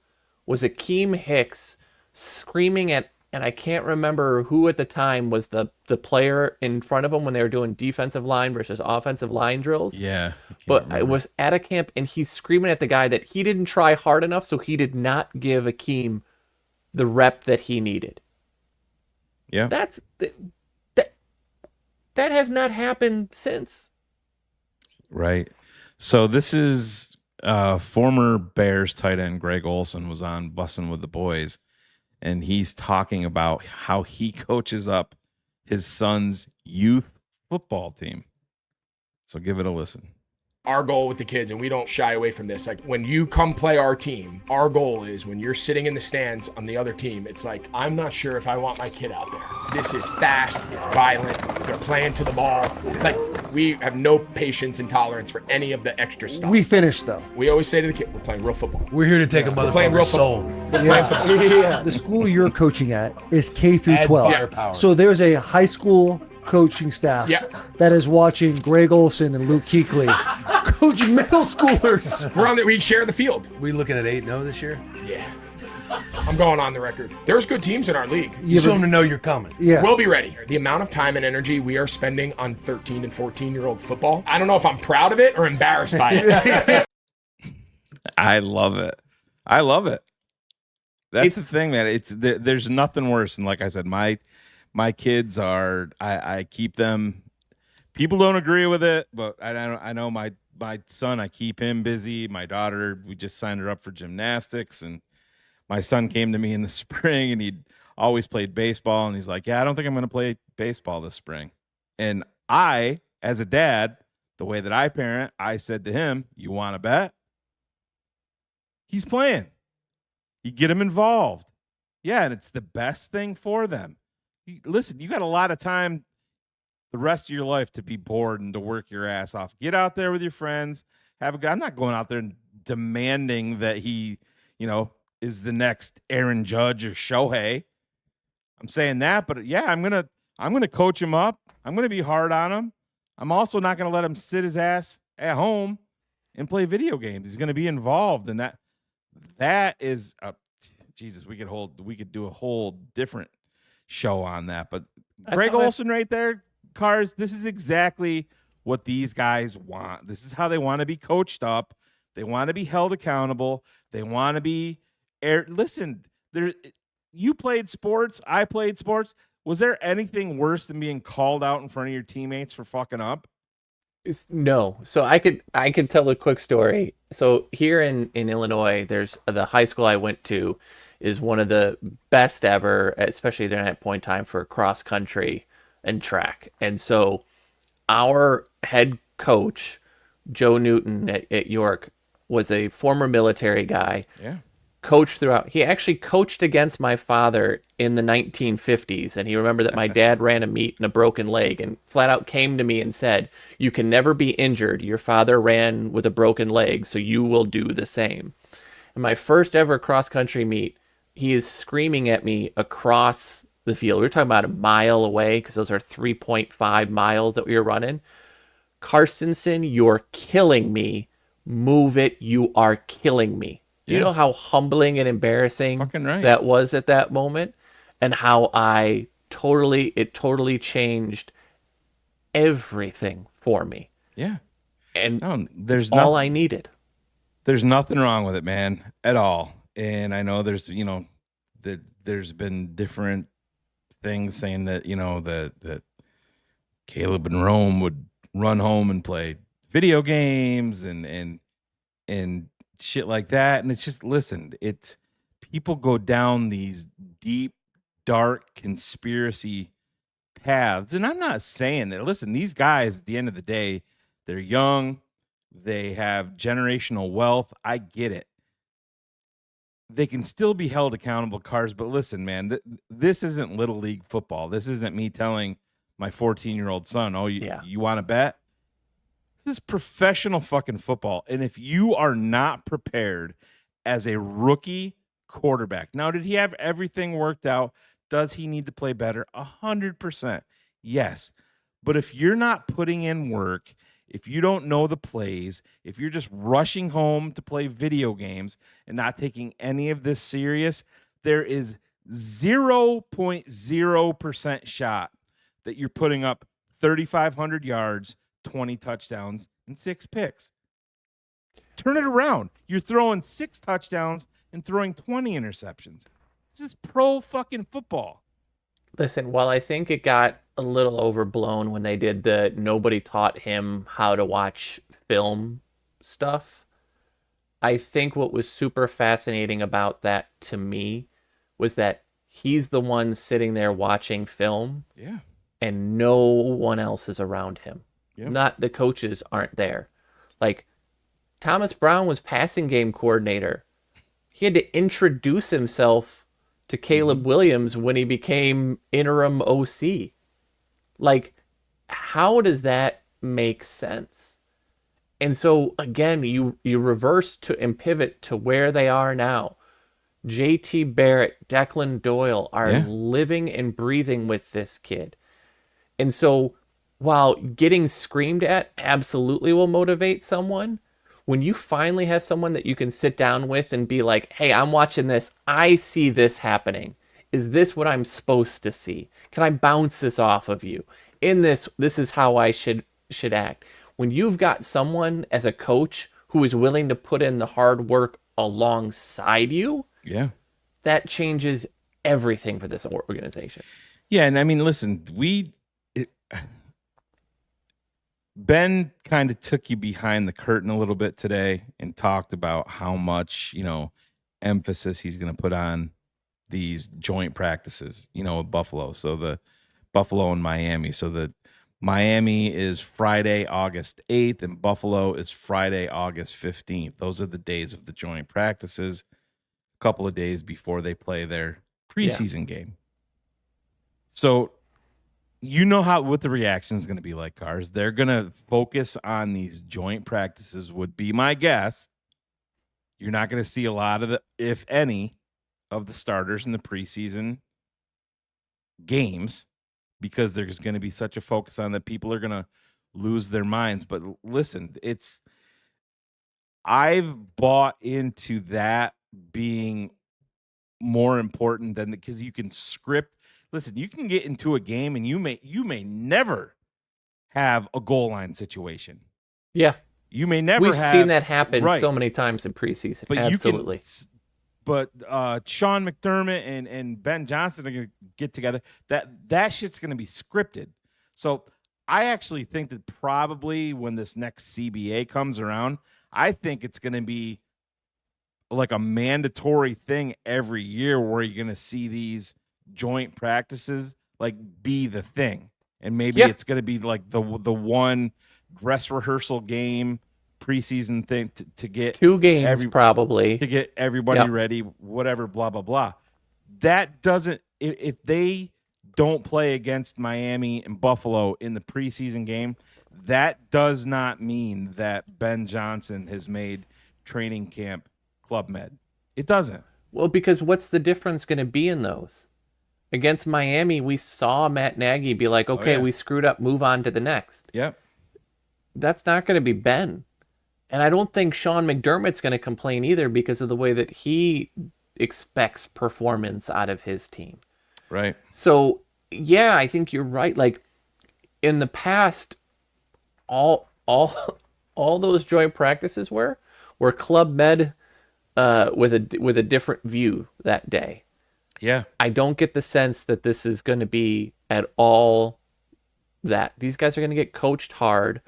was Akeem Hicks screaming at, and I can't remember who at the time was the player in front of him when they were doing defensive line versus offensive line drills. Yeah. But I was at a camp and he's screaming at the guy that he didn't try hard enough, so he did not give Akeem the rep that he needed. Yeah. That has not happened since. Right. So this is former Bears tight end Greg Olson was on Bussin' with the Boys, and he's talking about how he coaches up his son's youth football team. So give it a listen. Our goal with the kids, and we don't shy away from this, like, when you come play our team, our goal is when you're sitting in the stands on the other team, it's like, I'm not sure if I want my kid out there. This is fast, it's violent, they're playing to the ball. Like, we have no patience and tolerance for any of the extra stuff. We finished, though. We always say to the kid, we're playing real football. We're here to take a motherfucker's soul. We're playing football. Yeah. The school you're coaching at is K through 12. So there's a high school coaching staff that is watching Greg Olson and Luke Kuechly coach middle schoolers. We're on we share the field. We looking at 8-0 this year? Yeah. I'm going on the record. There's good teams in our league. You just want them to know you're coming. Yeah. We'll be ready. The amount of time and energy we are spending on 13 and 14-year-old football, I don't know if I'm proud of it or embarrassed by it. I love it. That's the thing, man. There's nothing worse. And like I said, my kids are, I keep them, people don't agree with it, but I know my son, I keep him busy. My daughter, we just signed her up for gymnastics, and my son came to me in the spring and he'd always played baseball. And he's like, yeah, I don't think I'm going to play baseball this spring. And I, as a dad, the way that I parent, I said to him, you want to bet? He's playing. You get him involved. Yeah, and it's the best thing for them. Listen, you got a lot of time the rest of your life to be bored and to work your ass off. Get out there with your friends. Have a guy. I'm not going out there and demanding that he, is the next Aaron Judge or Shohei. I'm saying that, but yeah, I'm gonna coach him up. I'm gonna be hard on him. I'm also not gonna let him sit his ass at home and play video games. He's gonna be involved, and that is Jesus. We could do a whole different show on that. But Greg Olson right there, Cars. This is exactly what these guys want. This is how they want to be coached up. They want to be held accountable. They want to be listen, you played sports. I played sports. Was there anything worse than being called out in front of your teammates for fucking up? No. So I could tell a quick story. So here in Illinois, there's the high school I went to is one of the best ever, especially during that point in time, for cross country and track. And so our head coach, Joe Newton at York, was a former military guy. Yeah. Coached throughout. He actually coached against my father in the 1950s, and he remembered that my dad ran a meet and a broken leg, and flat out came to me and said, you can never be injured. Your father ran with a broken leg, so you will do the same. In my first ever cross-country meet, he is screaming at me across the field. We were talking about a mile away, because those are 3.5 miles that we were running. Carstensen, you're killing me. Move it. You are killing me. You know how humbling and embarrassing that was at that moment, and how it totally changed everything for me. Yeah. And there's all I needed. There's nothing wrong with it, man, at all. And I know there's been different things saying that, that Caleb and Rome would run home and play video games and shit like that. And it's just, listen, people go down these deep, dark conspiracy paths. And I'm not saying that, listen, these guys at the end of the day, they're young, they have generational wealth. I get it. They can still be held accountable, Cars. But listen, man, this isn't Little League football. This isn't me telling my 14-year-old son, you want to bet? This is professional fucking football. And if you are not prepared as a rookie quarterback, now, did he have everything worked out? Does he need to play better? 100%. Yes. But if you're not putting in work, if you don't know the plays, if you're just rushing home to play video games and not taking any of this serious, there is 0.0% shot that you're putting up 3,500 yards, 20 touchdowns, and 6 picks. Turn it around. You're throwing 6 touchdowns and throwing 20 interceptions. This is pro fucking football. Listen, while I think it got a little overblown when they did the nobody taught him how to watch film stuff, I think what was super fascinating about that to me was that he's the one sitting there watching film. Yeah. And no one else is around him. Yep. Not the coaches aren't there. Like, Thomas Brown was passing game coordinator. He had to introduce himself to Caleb Williams when he became interim OC. Like, how does that make sense? And so, again, you reverse and pivot to where they are now. JT Barrett, Declan Doyle are living and breathing with this kid. And so, while getting screamed at absolutely will motivate someone, when you finally have someone that you can sit down with and be like, hey, I'm watching this. I see this happening. Is this what I'm supposed to see? Can I bounce this off of you? This is how I should act. When you've got someone as a coach who is willing to put in the hard work alongside you, that changes everything for this organization. Yeah, and I mean, listen, Ben kind of took you behind the curtain a little bit today and talked about how much, emphasis he's going to put on these joint practices, with Buffalo. So the Buffalo and Miami. So the Miami is Friday, August 8th, and Buffalo is Friday, August 15th. Those are the days of the joint practices, a couple of days before they play their preseason game. So you know what the reaction is going to be like, Cars. They're going to focus on these joint practices, would be my guess. You're not going to see a lot of the, if any, of the starters in the preseason games, because there's going to be such a focus on that. People are going to lose their minds. But listen, I've bought into that being more important than, because you can script. Listen, you can get into a game and you may never have a goal line situation. Yeah. You may never We've seen that happen so many times in preseason. But absolutely. But Sean McDermott and Ben Johnson are going to get together. That shit's going to be scripted. So I actually think that probably when this next CBA comes around, I think it's going to be like a mandatory thing every year where you're going to see these joint practices like be the thing. And maybe it's going to be like the one dress rehearsal game preseason thing to get 2 games probably to get everybody ready, whatever, blah, blah, blah. That doesn't, if they don't play against Miami and Buffalo in the preseason game, that does not mean that Ben Johnson has made training camp Club Med. It doesn't. Well, because what's the difference going to be in those? Against Miami, we saw Matt Nagy be like, okay, we screwed up, move on to the next. Yep. That's not going to be Ben. And I don't think Sean McDermott's going to complain either because of the way that he expects performance out of his team. Right. So, yeah, I think you're right. Like, in the past, all those joint practices were Club Med with a different view that day. Yeah. I don't get the sense that this is going to be at all that. These guys are going to get coached hard.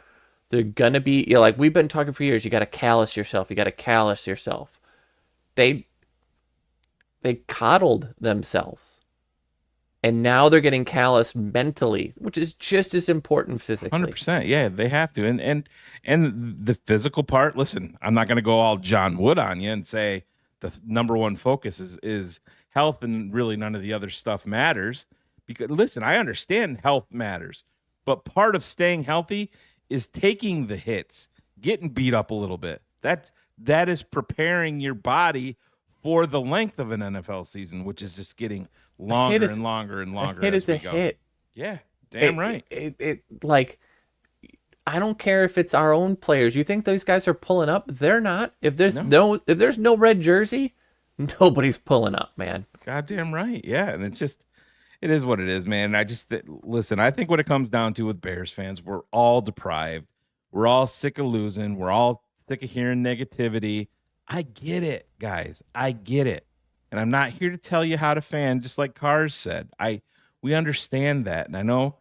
They're going to be, like we've been talking for years, you got to callous yourself. You got to callous yourself. They coddled themselves. And now they're getting callous mentally, which is just as important physically. 100%. Yeah, they have to. And the physical part, listen, I'm not going to go all John Wood on you and say the number one focus is health and really none of the other stuff matters. Because, listen, I understand health matters, but part of staying healthy is taking the hits, getting beat up a little bit. That is preparing your body for the length of an NFL season, which is just getting longer and longer and longer. A hit is a hit. Yeah, damn right. It like, I don't care if it's our own players. You think those guys are pulling up? They're not. If there's no red jersey, nobody's pulling up, man. Goddamn right. Yeah, and it is what it is, man. And listen, I think what it comes down to with Bears fans, we're all deprived. We're all sick of losing. We're all sick of hearing negativity. I get it, guys. I get it. And I'm not here to tell you how to fan, just like Cars said. We understand that. And I know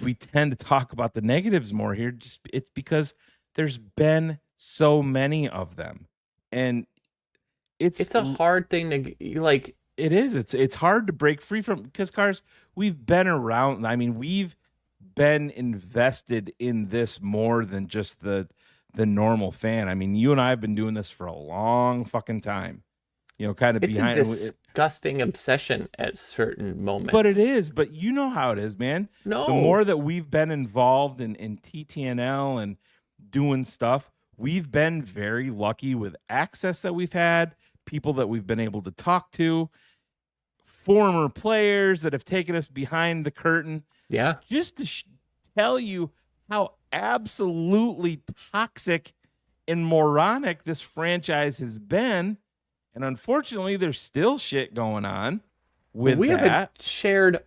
we tend to talk about the negatives more here. It's because there's been so many of them. And it's a hard thing to like. It is. It's hard to break free from, because Cars, we've been around. I mean, we've been invested in this more than just the normal fan. I mean, you and I have been doing this for a long fucking time. You know, kind of it's behind. It's a disgusting obsession at certain moments. But it is. But you know how it is, man. No. The more that we've been involved in TTNL and doing stuff, we've been very lucky with access that we've had, people that we've been able to talk to, former players that have taken us behind the curtain. Yeah. Just to tell you how absolutely toxic and moronic this franchise has been. And unfortunately, there's still shit going on with we that. haven't shared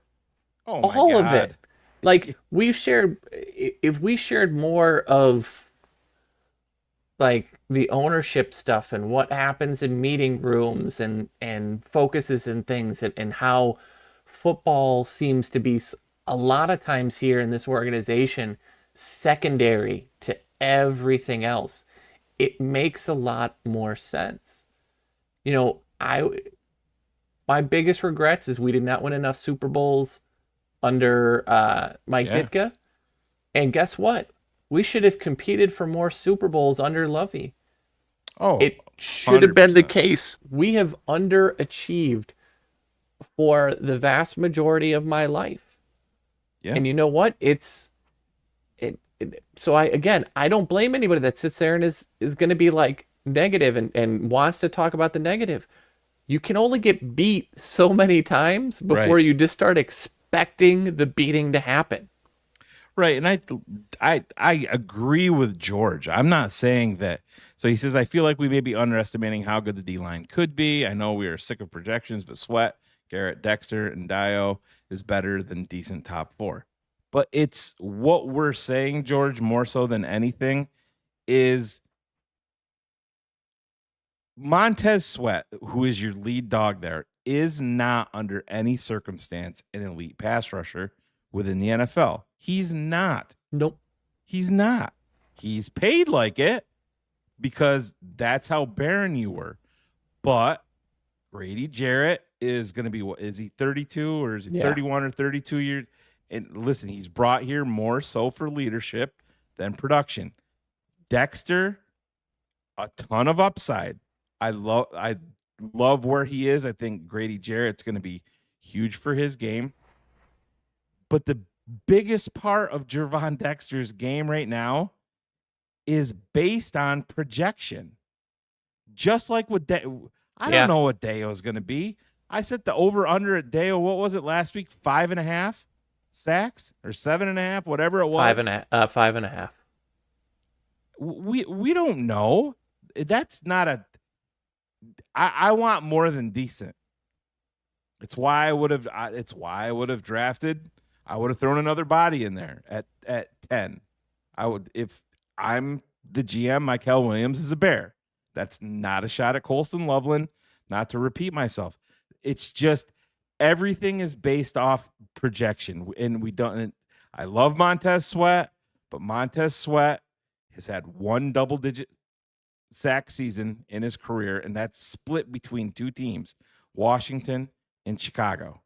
all of it. Like, if we shared more of like the ownership stuff and what happens in meeting rooms and focuses and things and how football seems to be a lot of times here in this organization secondary to everything else, it makes a lot more sense. You know, my biggest regrets is we did not win enough Super Bowls under Mike Ditka. And guess what? We should have competed for more Super Bowls under Lovey. Oh, it should have been the 100%. case. We have underachieved for the vast majority of my life. Yeah. And you know what? So I don't blame anybody that sits there and is going to be like negative and wants to talk about the negative. You can only get beat so many times before you just start expecting the beating to happen. Right. And I agree with George. I'm not saying that. So he says, I feel like we may be underestimating how good the D-line could be. I know we are sick of projections, but Sweat, Garrett, Dexter, and Dio is better than decent top 4. But it's what we're saying, George, more so than anything, is Montez Sweat, who is your lead dog there, is not under any circumstance an elite pass rusher within the NFL. He's not. Nope. He's not. He's paid like it because that's how barren you were. But Grady Jarrett is going to be, what is he, 32 or is he 31 or 32 years? And listen, he's brought here more so for leadership than production. Dexter, a ton of upside. I love where he is. I think Grady Jarrett's going to be huge for his game. But the biggest part of Gervon Dexter's game right now is based on projection. Just like with I don't know what Deo is going to be. I set the over-under at Deo. What was it last week? 5.5 sacks or 7.5, whatever it was. 5.5. We don't know. That's not a. I want more than decent. It's why I would have. It's why I would have drafted. I would have thrown another body in there at 10. I would, if I'm the GM. Michael Williams is a Bear. That's not a shot at Colston Loveland. Not to repeat myself. It's just everything is based off projection, and we don't. I love Montez Sweat, but Montez Sweat has had one double-digit sack season in his career, and that's split between two teams, Washington and Chicago.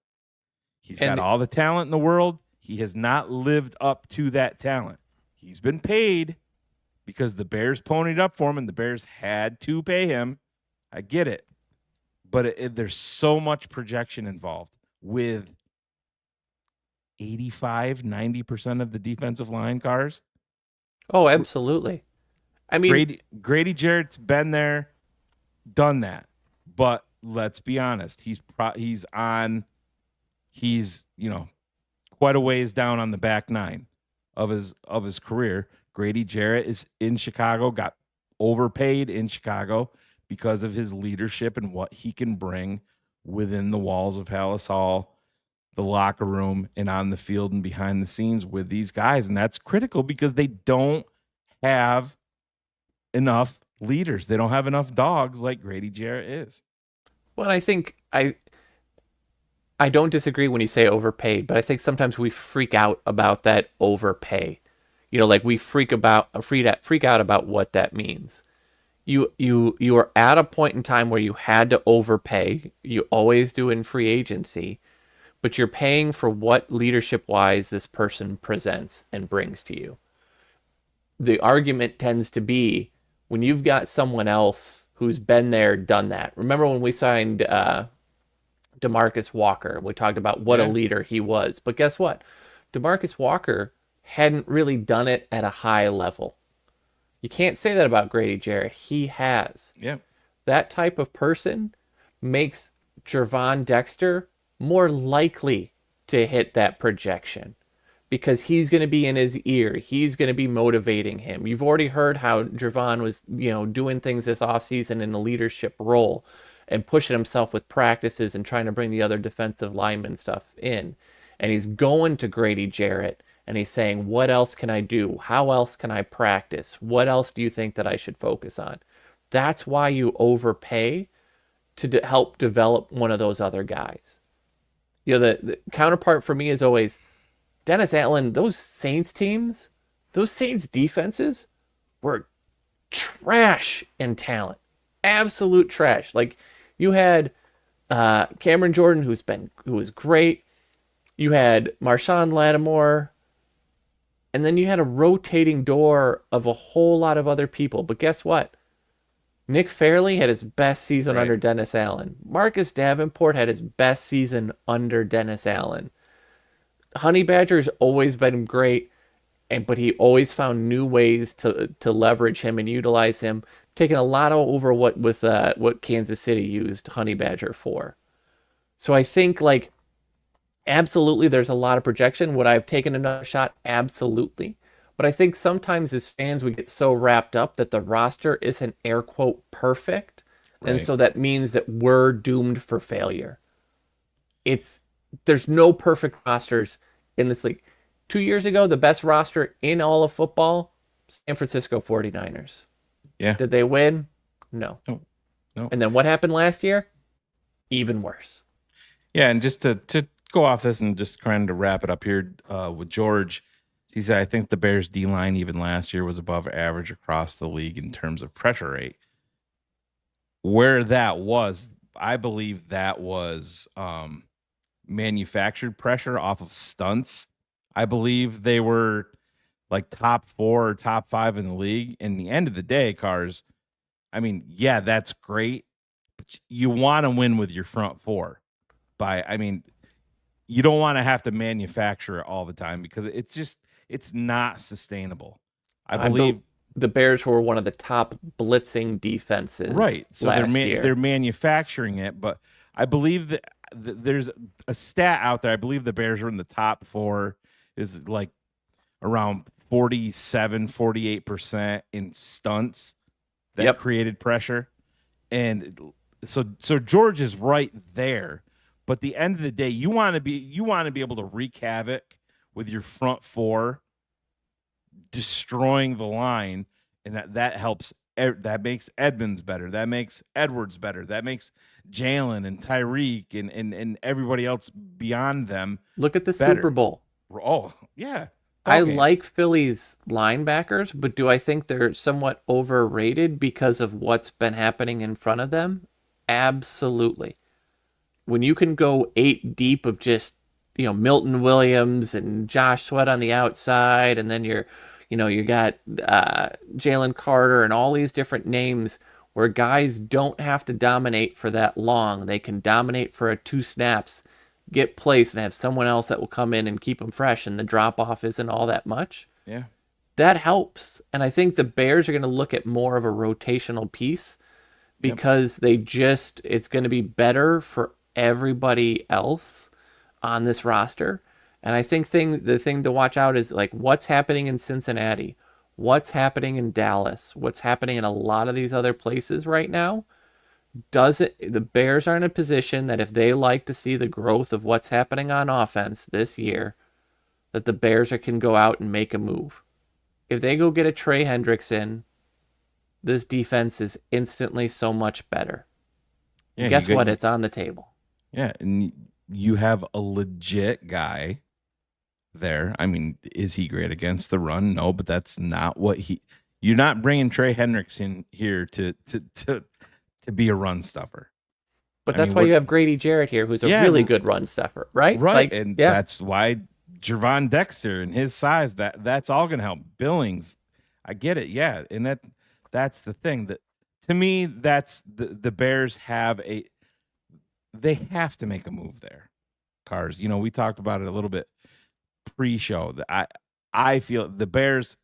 He's got all the talent in the world. He has not lived up to that talent. He's been paid because the Bears ponied up for him, and the Bears had to pay him. I get it. But there's so much projection involved with 85, 90% of the defensive line cars. Oh, absolutely. I mean, Grady Jarrett's been there, done that. But let's be honest, he's quite a ways down on the back nine of his career. Grady Jarrett is in Chicago, got overpaid in Chicago because of his leadership and what he can bring within the walls of Halas Hall, the locker room, and on the field and behind the scenes with these guys. And that's critical because they don't have enough leaders. They don't have enough dogs like Grady Jarrett is. Well, I think I don't disagree when you say overpaid, but I think sometimes we freak out about that overpay. Like we freak out about what that means. You are at a point in time where you had to overpay. You always do in free agency, but you're paying for what leadership-wise this person presents and brings to you. The argument tends to be when you've got someone else who's been there, done that. Remember when we signed DeMarcus Walker? We talked about what a leader he was. But guess what? DeMarcus Walker hadn't really done it at a high level. You can't say that about Grady Jarrett. He has. Yeah. That type of person makes Gervon Dexter more likely to hit that projection because he's going to be in his ear. He's going to be motivating him. You've already heard how Gervon was, doing things this offseason in a leadership role and pushing himself with practices and trying to bring the other defensive lineman stuff in. And he's going to Grady Jarrett and he's saying, what else can I do? How else can I practice? What else do you think that I should focus on? That's why you overpay to help develop one of those other guys. The counterpart for me is always Dennis Allen. Those Saints teams, those Saints defenses were trash in talent. Absolute trash. Like you had Cameron Jordan, who was great. You had Marshawn Lattimore. And then you had a rotating door of a whole lot of other people. But guess what? Nick Fairley had his best season under Dennis Allen. Marcus Davenport had his best season under Dennis Allen. Honey Badger's always been great, but he always found new ways to leverage him and utilize him, taking a lot over what Kansas City used Honey Badger for. So I think, like, absolutely there's a lot of projection. Would I have taken another shot? Absolutely. But I think sometimes as fans, we get so wrapped up that the roster isn't air quote perfect. Right. And so that means that we're doomed for failure. There's no perfect rosters in this league. 2 years ago, the best roster in all of football, San Francisco 49ers. Yeah. Did they win? No. No. And then what happened last year? Even worse. Yeah, and just to go off this and just trying to wrap it up here with George, he said, I think the Bears D-line even last year was above average across the league in terms of pressure rate. Where that was, I believe that was manufactured pressure off of stunts. I believe they were like top 4 or top 5 in the league. In the end of the day, Cars, I mean, yeah, that's great, but you want to win with your front 4. You don't want to have to manufacture it all the time because it's not sustainable. I believe the Bears were one of the top blitzing defenses. Right. So last year. They're manufacturing it, but I believe that there's a stat out there. I believe the Bears are in the top 4 is like around 47, 48% in stunts that created pressure. And so George is right there. But at the end of the day, you want to be able to wreak havoc with your front 4, destroying the line, and that helps. That makes Edmonds better. That makes Edwards better. That makes Jalen and Tyreek and everybody else beyond them. Look at the better. Super Bowl. Oh yeah, I like Philly's linebackers, but do I think they're somewhat overrated because of what's been happening in front of them? Absolutely. When you can go 8 deep of just, Milton Williams and Josh Sweat on the outside, and then you got Jalen Carter and all these different names where guys don't have to dominate for that long. They can dominate for 2 snaps, get placed, and have someone else that will come in and keep them fresh, and the drop-off isn't all that much. Yeah. That helps. And I think the Bears are going to look at more of a rotational piece because it's going to be better for everybody else on this roster. And I think the thing to watch out is like what's happening in Cincinnati, what's happening in Dallas, what's happening in a lot of these other places right now. The Bears are in a position that if they like to see the growth of what's happening on offense this year, that the Bears can go out and make a move. If they go get a Trey Hendrickson, this defense is instantly so much better. Yeah, guess what? It's on the table. Yeah, and you have a legit guy there. I mean, is he great against the run? No, but that's not what you're not bringing Trey Hendrickson here to be a run stuffer. But that's why you have Grady Jarrett here, who's a really good run stuffer, right? Right, that's why Jervon Dexter and his size, that's all going to help. Billings, I get it, yeah, and that's the thing. That to me, that's the Bears they have to make a move there. Cars, we talked about it a little bit pre-show. I feel the Bears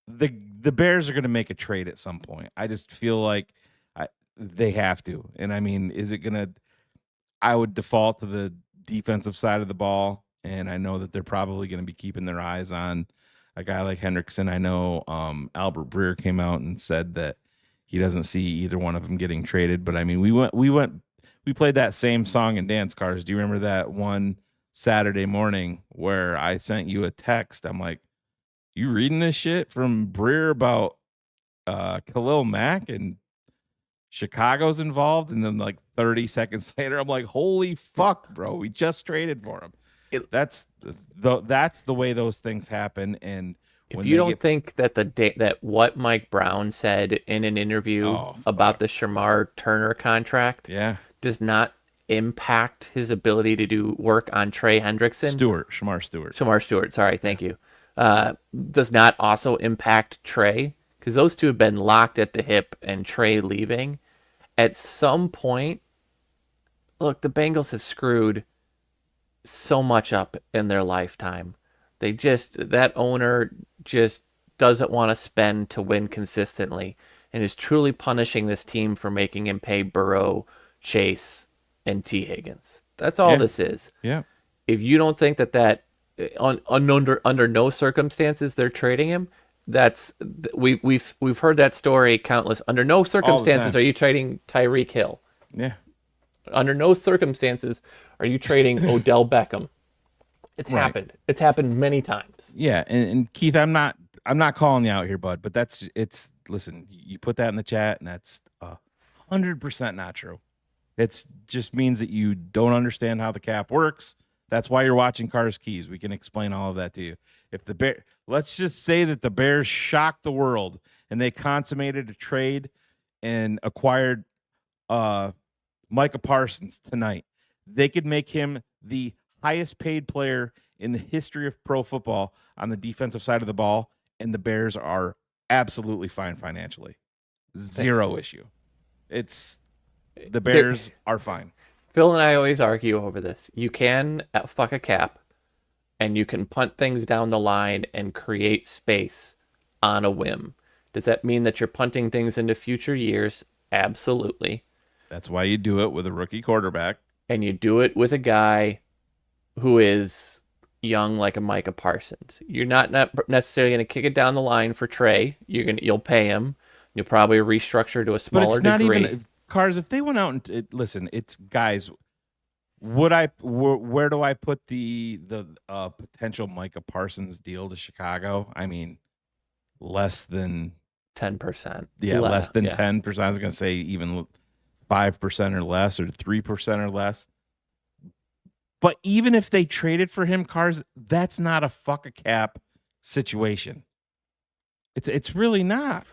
are going to make a trade at some point. I just feel like they have to. And I mean, is it going to? I would default to the defensive side of the ball, and I know that they're probably going to be keeping their eyes on a guy like Hendrickson. I know Albert Breer came out and said that he doesn't see either one of them getting traded. But I mean, we played that same song and dance, Cars. Do you remember that one Saturday morning where I sent you a text? I'm like, you reading this shit from Breer about Khalil Mack and Chicago's involved? And then like 30 seconds later, I'm like, holy fuck, bro. We just traded for him. That's the way those things happen. And if you don't think that that what Mike Brown said in an interview about the Shamar Turner contract does not impact his ability to do work on Trey Hendrickson. Shamar Stewart. Sorry, thank you. does not also impact Trey, because those two have been locked at the hip and Trey leaving. At some point, look, the Bengals have screwed so much up in their lifetime. That owner just doesn't want to spend to win consistently and is truly punishing this team for making him pay Burrow, Chase, and T. Higgins. That's all this is. Yeah. If you don't think that under no circumstances they're trading him, we've heard that story countless. Under no circumstances are you trading Tyreek Hill. Yeah. Under no circumstances are you trading Odell Beckham. It's happened. It's happened many times. Yeah, and Keith, I'm not calling you out here, bud, but listen, you put that in the chat, and that's 100% not true. It just means that you don't understand how the cap works. That's why you're watching Cars Keys. We can explain all of that to you. If let's just say that the Bears shocked the world and they consummated a trade and acquired Micah Parsons tonight, they could make him the highest paid player in the history of pro football on the defensive side of the ball, and the Bears are absolutely fine financially. Zero issue. The Bears are fine. Phil and I always argue over this. You can fuck a cap, and you can punt things down the line and create space on a whim. Does that mean that you're punting things into future years? Absolutely. That's why you do it with a rookie quarterback. And you do it with a guy who is young like a Micah Parsons. You're not necessarily going to kick it down the line for Trey. You'll pay him. You'll probably restructure to a smaller but it's not degree. Even Cars, if they went out and listen, it's guys. Where do I put the potential Micah Parsons deal to Chicago? I mean, less than 10%. Yeah, less than 10%. I was going to say even 5% or less, or 3% or less. But even if they traded for him, Cars, that's not a fuck a cap situation. It's really not.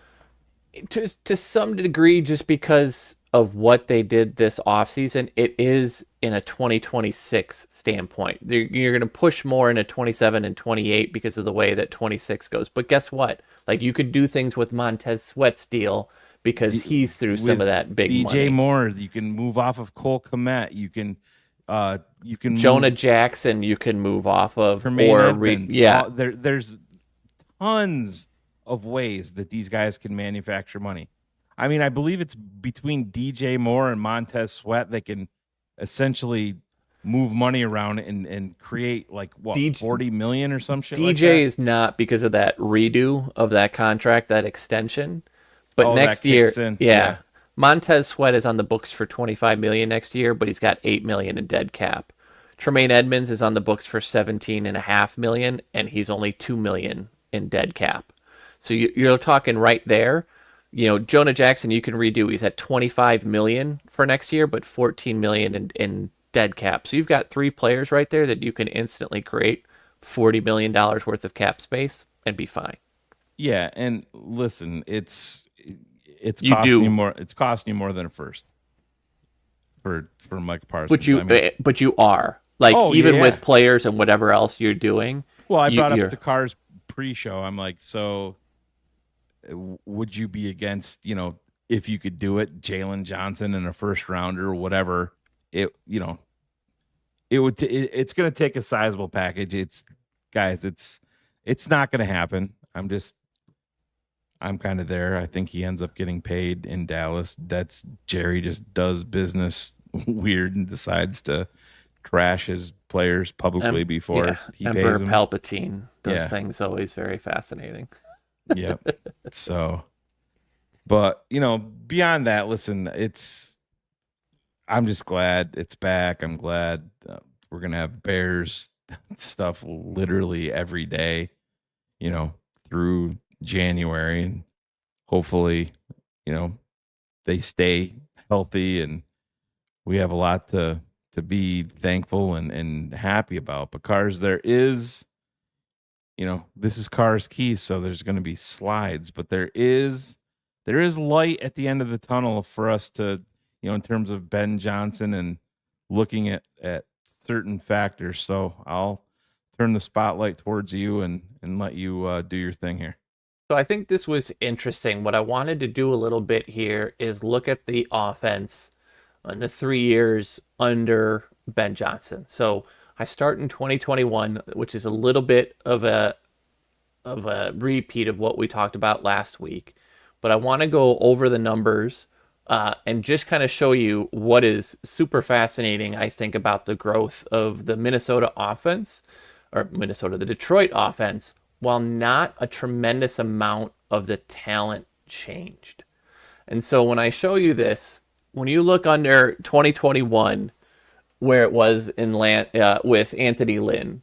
To some degree, just because of what they did this offseason, it is in a 2026 standpoint. You're going to push more into 27 and 28 because of the way that 26 goes. But guess what? Like, you could do things with Montez Sweat's deal because he's through some of that big DJ money. Moore, you can move off of Cole Kmet. You can Jonah Jackson, you can move off of. There's tons of ways that these guys can manufacture money. I mean, I believe it's between DJ Moore and Montez Sweat they can essentially move money around and create like what 40 million or some shit. DJ is not because of that redo of that contract, that extension. But next year, yeah. Montez Sweat is on the books for $25 million next year, but he's got $8 million in dead cap. Tremaine Edmonds is on the books for $17.5 million, and he's only $2 million in dead cap. So you're talking right there. You know, Jonah Jackson, you can redo. He's at $25 million for next year, but $14 million in dead cap. So you've got three players right there that you can instantly create $40 million worth of cap space and be fine. Yeah, and listen, it's costing you more. It's costing you more than a first for Mike Parsons. But you are like with players and whatever else you're doing. Well, I brought up to Carr's pre-show. I'm like, so would you be against, if you could do it, Jalen Johnson in a first rounder or whatever? It's going to take a sizable package. It's not going to happen. I'm kind of there. I think he ends up getting paid in Dallas. That's Jerry just does business weird and decides to trash his players publicly before he Emperor pays them. Palpatine does things always very fascinating. Yeah. So, but beyond that, listen, I'm just glad it's back. I'm glad we're going to have Bears stuff literally every day, through January, and hopefully, they stay healthy and we have a lot to be thankful and happy about. But Cars, there is, this is Cars Keys, so there's going to be slides, but there is light at the end of the tunnel for us to, in terms of Ben Johnson and looking at certain factors. So I'll turn the spotlight towards you and let you do your thing here. So I think this was interesting. What I wanted to do a little bit here is look at the offense in the 3 years under Ben Johnson. So I start in 2021, which is a little bit of a repeat of what we talked about last week. But I want to go over the numbers and just kind of show you what is super fascinating, I think, about the growth of the the Detroit offense, while not a tremendous amount of the talent changed. And so when I show you this, when you look under 2021, where it was in with Anthony Lynn,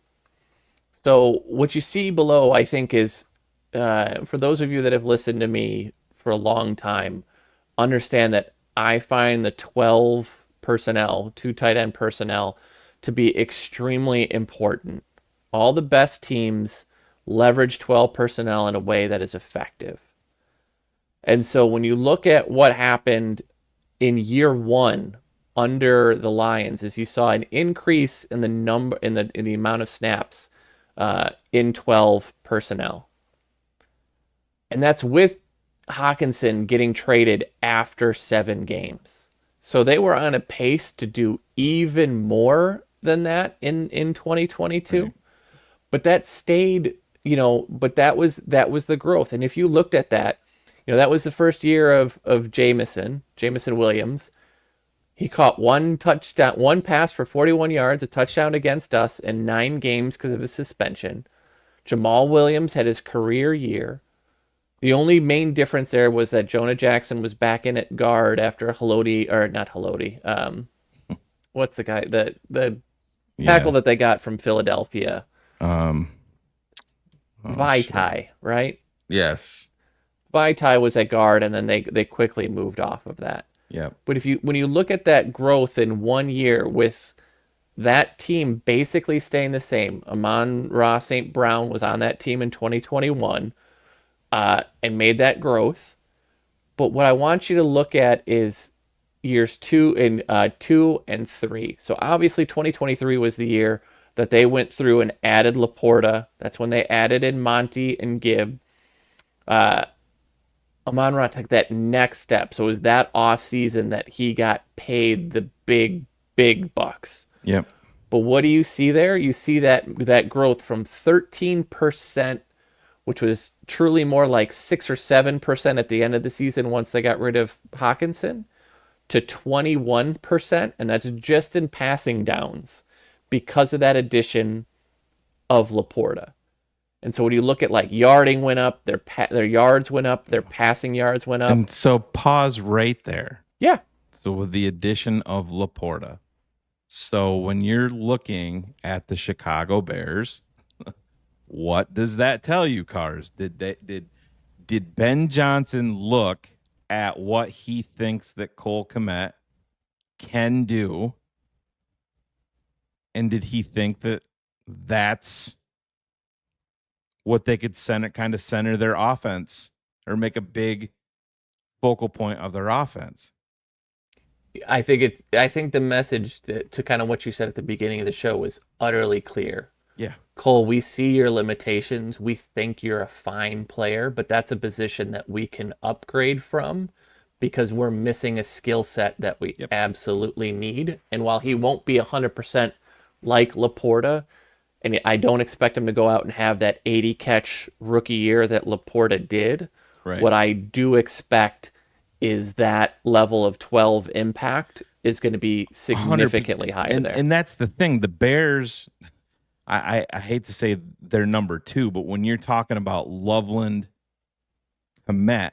so what you see below, I think, is for those of you that have listened to me for a long time, understand that I find the 12 personnel, 2 tight end personnel, to be extremely important. All the best teams leverage 12 personnel in a way that is effective. And so when you look at what happened in year 1 under the Lions, is you saw an increase in the amount of snaps in 12 personnel. And that's with Hockenson getting traded after 7 games. So they were on a pace to do even more than that in 2022. Right. But that stayed, but that was the growth. And if you looked at that, that was the first year of Jameson Williams. He caught 1 touchdown, 1 pass for 41 yards, a touchdown against us in 9 games because of his suspension. Jamal Williams had his career year. The only main difference there was that Jonah Jackson was back in at guard after not Haloti. What's the guy, the tackle that they got from Philadelphia? Vaitai, right? Yes. Vaitai was at guard, and then they quickly moved off of that. Yeah. But when you look at that growth in 1 year with that team basically staying the same, Amon-Ra St. Brown was on that team in 2021 and made that growth. But what I want you to look at is years 2 and 3. So obviously 2023 was the year that they went through and added Laporta. That's when they added in Monty and Gibb. Amon-Ra took that next step. So it was that offseason that he got paid the big bucks. Yep. But what do you see there? You see that growth from 13%, which was truly more like 6 or 7% at the end of the season once they got rid of Hockenson, to 21%, and that's just in passing downs because of that addition of Laporta. And so when you look at yarding went up, their yards went up, their passing yards went up. And so pause right there. Yeah. So with the addition of Laporta, so when you're looking at the Chicago Bears, what does that tell you, Cars? Did Ben Johnson look at what he thinks that Cole Kmet can do, and did he think that that's what they could center their offense or make a big focal point of their offense? I think the message to kind of what you said at the beginning of the show was utterly clear. Yeah. Cole, we see your limitations. We think you're a fine player, but that's a position that we can upgrade from because we're missing a skill set that we absolutely need. And while he won't be 100% like Laporta, and I don't expect him to go out and have that 80 catch rookie year that Laporta did, right, what I do expect is that level of 12 impact is going to be significantly higher there. And that's the thing. The Bears, I hate to say they're number 2, but when you're talking about Loveland, Kmet,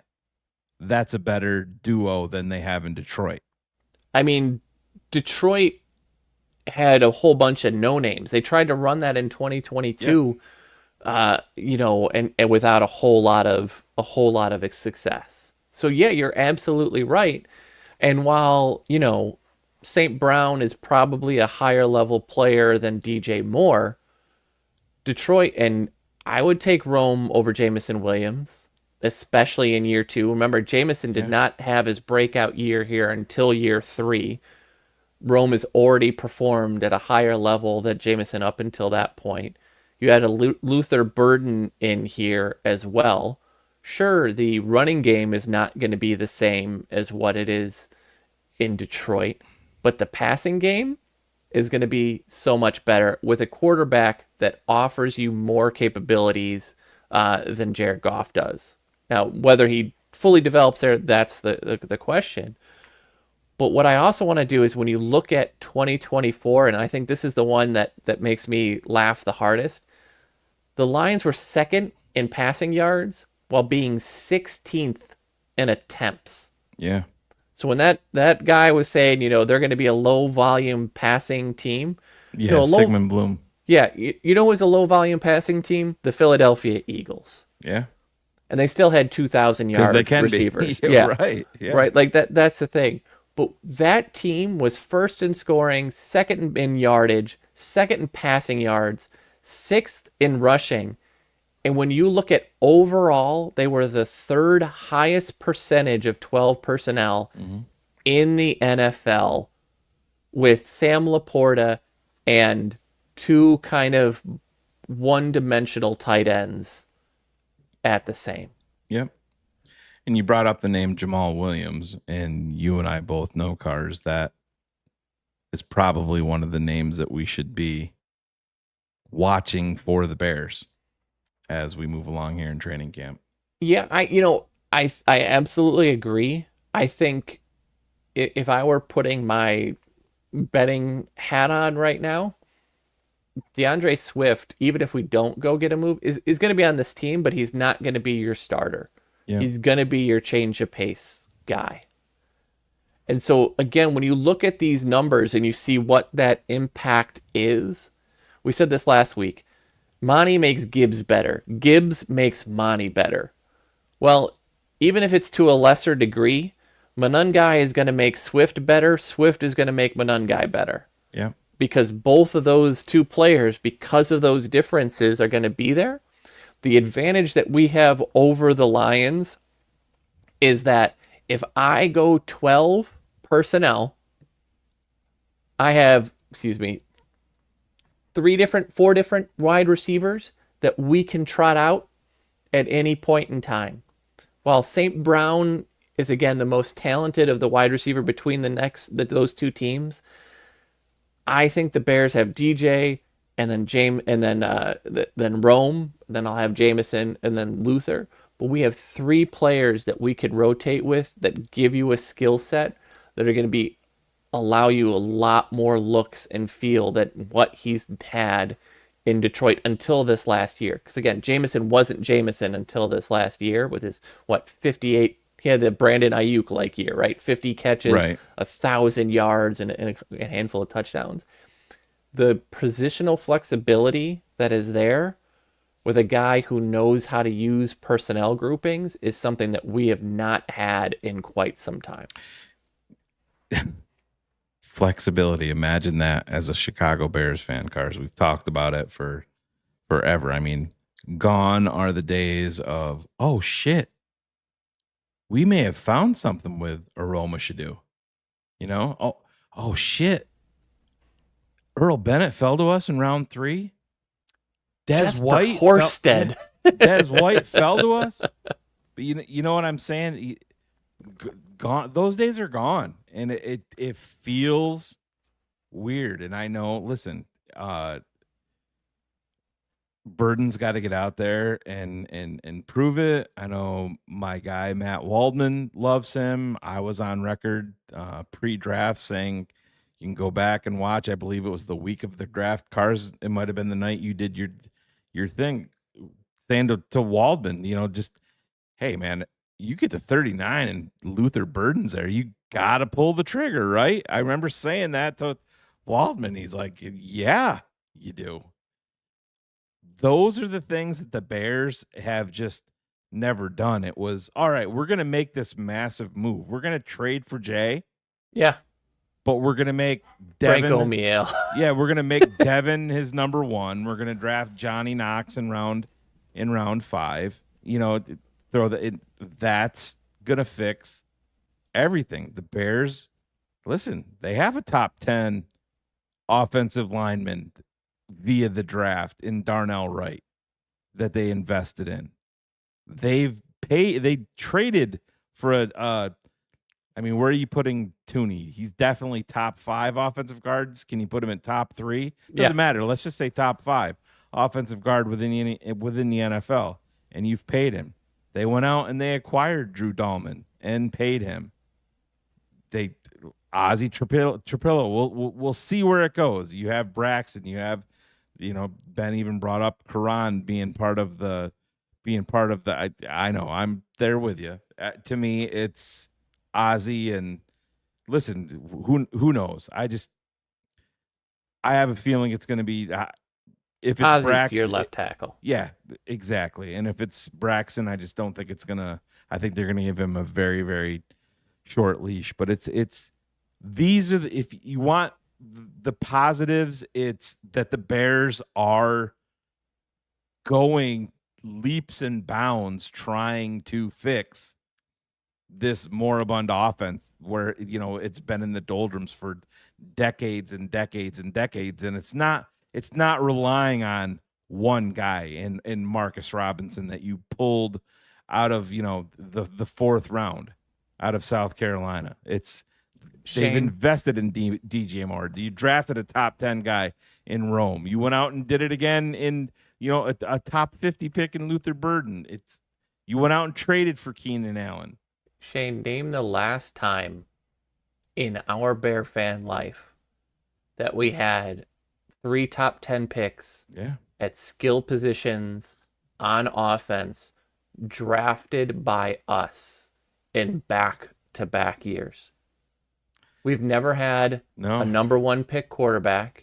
that's a better duo than they have in Detroit. I mean, Detroit had a whole bunch of no names. They tried to run that in 2022, and without a whole lot of success. So yeah, you're absolutely right. And while, St. Brown is probably a higher level player than DJ Moore, Detroit, and I would take Rome over Jameson Williams, especially in year 2. Remember, Jameson did not have his breakout year here until year 3. Rome has already performed at a higher level than Jameson up until that point. You had a Luther Burden in here as well. Sure, the running game is not going to be the same as what it is in Detroit, but the passing game is going to be so much better with a quarterback that offers you more capabilities than Jared Goff does. Now, whether he fully develops there, that's the question. But what I also want to do is when you look at 2024, and I think this is the one that makes me laugh the hardest, the Lions were second in passing yards while being 16th in attempts. Yeah. So when that guy was saying, they're going to be a low volume passing team. Yeah, Sigmund Bloom. Yeah, you know who was a low volume passing team? The Philadelphia Eagles. Yeah. And they still had 2,000 yard receivers. Yeah, right. Yeah. Right. Like that's the thing. But that team was first in scoring, second in yardage, second in passing yards, sixth in rushing. And when you look at overall, they were the third highest percentage of 12 personnel in the NFL, with Sam Laporta and two kind of one-dimensional tight ends at the same. Yep. And you brought up the name Jamal Williams, and you and I both know, Cars, that is probably one of the names that we should be watching for the Bears as we move along here in training camp. Yeah, I absolutely agree. I think if I were putting my betting hat on right now, DeAndre Swift, even if we don't go get a move, is going to be on this team, but he's not going to be your starter. Yeah. He's going to be your change of pace guy. And so, again, when you look at these numbers and you see what that impact is, we said this last week, Monty makes Gibbs better. Gibbs makes Monty better. Well, even if it's to a lesser degree, Monangai is going to make Swift better. Swift is going to make Monangai better. Yeah. Because both of those two players, because of those differences, are going to be there. The advantage that we have over the Lions is that if I go 12 personnel, I have, 4 different wide receivers that we can trot out at any point in time. While St. Brown is, again, the most talented of the wide receiver between those two teams, I think the Bears have DJ and then then Rome, then I'll have Jameson and then Luther. But we have 3 players that we can rotate with that give you a skill set that are going to allow you a lot more looks and feel than what he's had in Detroit until this last year. Because again, Jameson wasn't Jameson until this last year with his 58. He had the Brandon Ayuk year, right? 50 catches, right. 1,000 yards, and a handful of touchdowns. The positional flexibility that is there with a guy who knows how to use personnel groupings is something that we have not had in quite some time. Flexibility. Imagine that as a Chicago Bears fan, Cars. We've talked about it for forever. I mean, gone are the days of, oh shit, we may have found something with Aroma Shadu. Oh shit. Earl Bennett fell to us in round 3. Des White Horsted. Des White fell to us. But you know what I'm saying? Gone. Those days are gone, and it feels weird. And I know. Listen, Burden's got to get out there and prove it. I know my guy Matt Waldman loves him. I was on record pre-draft saying you can go back and watch. I believe it was the week of the draft. Cars. It might have been the night you did your thing, saying to Waldman, just, hey man, you get to 39 and Luther Burden's there, you gotta pull the trigger, right? I remember saying that to Waldman. He's like, yeah, you do. Those are the things that the Bears have just never done. It was, all right, we're going to make this massive move. We're going to trade for Jay. Yeah. But we're going to make Devin. Yeah, we're going to make Devin his number 1. We're going to draft Johnny Knox in round 5. That's going to fix everything. The Bears, listen, they have a top 10 offensive lineman via the draft in Darnell Wright that they invested in. They traded for I mean, where are you putting Tooney? He's definitely top 5 offensive guards. Can you put him in top 3? Doesn't matter. Let's just say top 5 offensive guard within the NFL, and you've paid him. They went out and they acquired Drew Dahlman and paid him. Ozzie Trapillo. We'll see where it goes. You have Braxton. You have, Ben even brought up Karan being part of the. I know I'm there with you. To me, it's Ozzie, and listen, who knows? I have a feeling it's going to be if it's Ozzie's Braxton, your left tackle. Yeah, exactly. And if it's Braxton, I just don't think it's gonna. I think they're gonna give him a very, very short leash. But these are if you want the positives, it's that the Bears are going leaps and bounds trying to fix this moribund offense where it's been in the doldrums for decades and decades and decades, and it's not relying on one guy in Marcus Robinson that you pulled out of the 4th round out of South Carolina. They've invested in DJ Moore. You drafted a top 10 guy in Rome. You went out and did it again in a top 50 pick in Luther Burden. You went out and traded for Keenan Allen. Shane, name the last time in our Bear fan life that we had 3 top 10 picks at skill positions on offense drafted by us in back-to-back years. We've never had a number 1 pick quarterback.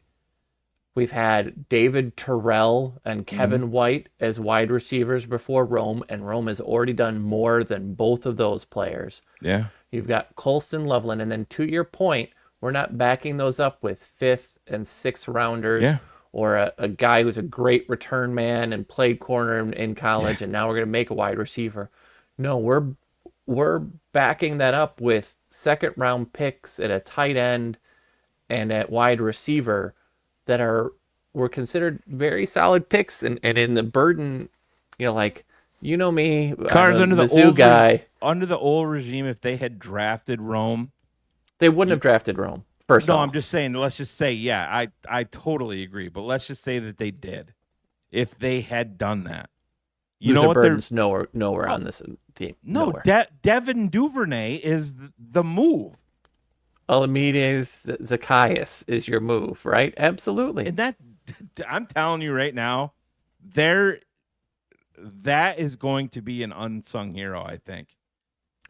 We've had David Terrell and Kevin White as wide receivers before Rome, and Rome has already done more than both of those players. Yeah. You've got Colston, Loveland, and then to your point, we're not backing those up with 5th and 6th rounders or a guy who's a great return man and played corner in college, and now we're going to make a wide receiver. No, we're backing that up with 2nd-round picks at a tight end and at wide receiver that were considered very solid picks, and in the Burden, me, Cars under the Mizzou old guy. Under the old regime, if they had drafted Rome, they wouldn't have drafted Rome. First off. I'm just saying. Let's just say, I totally agree. But let's just say that they did. If they had done that, know what? Burden's nowhere on this team. No, Devin Duvernay is the move. Alamides Zacchaeus is your move, right? Absolutely. And I'm telling you right now, that is going to be an unsung hero, I think.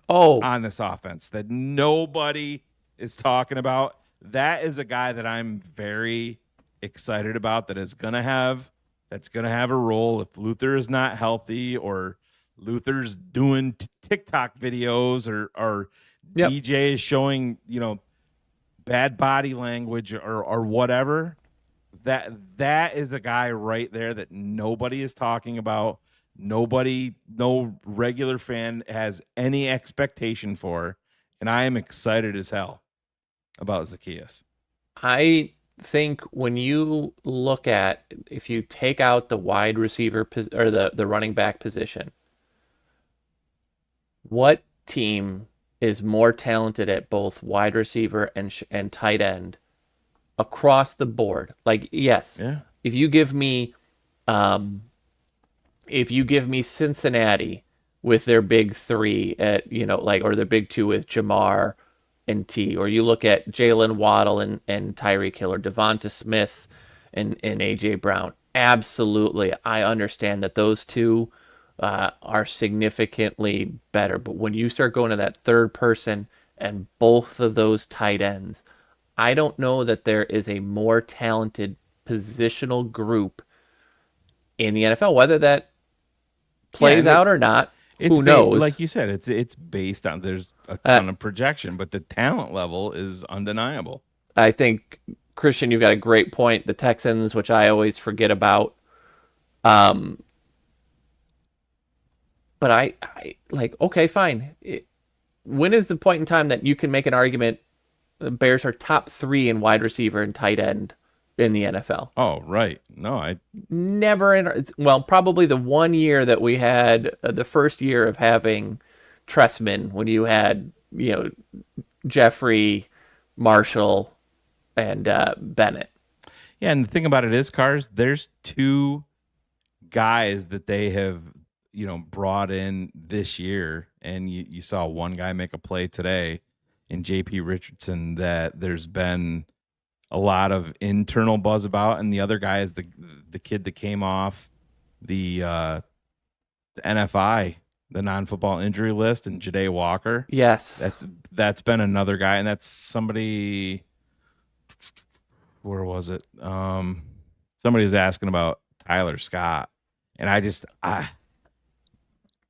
On this offense that nobody is talking about. That is a guy that I'm very excited about that's going to have a role if Luther is not healthy or Luther's doing TikTok videos or DJ is showing, bad body language or whatever. That is a guy right there that nobody is talking about. No regular fan has any expectation for, and I am excited as hell about Zacchaeus. I think when you look at, if you take out the wide receiver or the running back position, what team is more talented at both wide receiver and tight end across the board? If you give me Cincinnati with their big 3 at or their big 2 with Jamar and T, or you look at Jalen Waddle and Tyreek Hill, or Devonta Smith and AJ Brown, absolutely, I understand that those two are significantly better. But when you start going to that 3rd person and both of those tight ends, I don't know that there is a more talented positional group in the NFL. Whether that plays out or not, who knows? Like you said, it's based on, there's a ton of projection, but the talent level is undeniable. I think, Christian, you've got a great point. The Texans, which I always forget about. But I okay, fine. When is the point in time that you can make an argument the Bears are top 3 in wide receiver and tight end in the NFL. Oh, right. No, I Probably the one year that we had the first year of having Tressman, when you had, Jeffrey, Marshall, and Bennett. Yeah, and the thing about it is, Cars, there's two guys that they have, brought in this year, and you saw one guy make a play today in JP Richardson that there's been a lot of internal buzz about, and the other guy is the kid that came off the NFI, the non-football injury list, and Ja'Day Walker. Yes. That's been another guy, and that's somebody. Where was it? Somebody's asking about Tyler Scott, and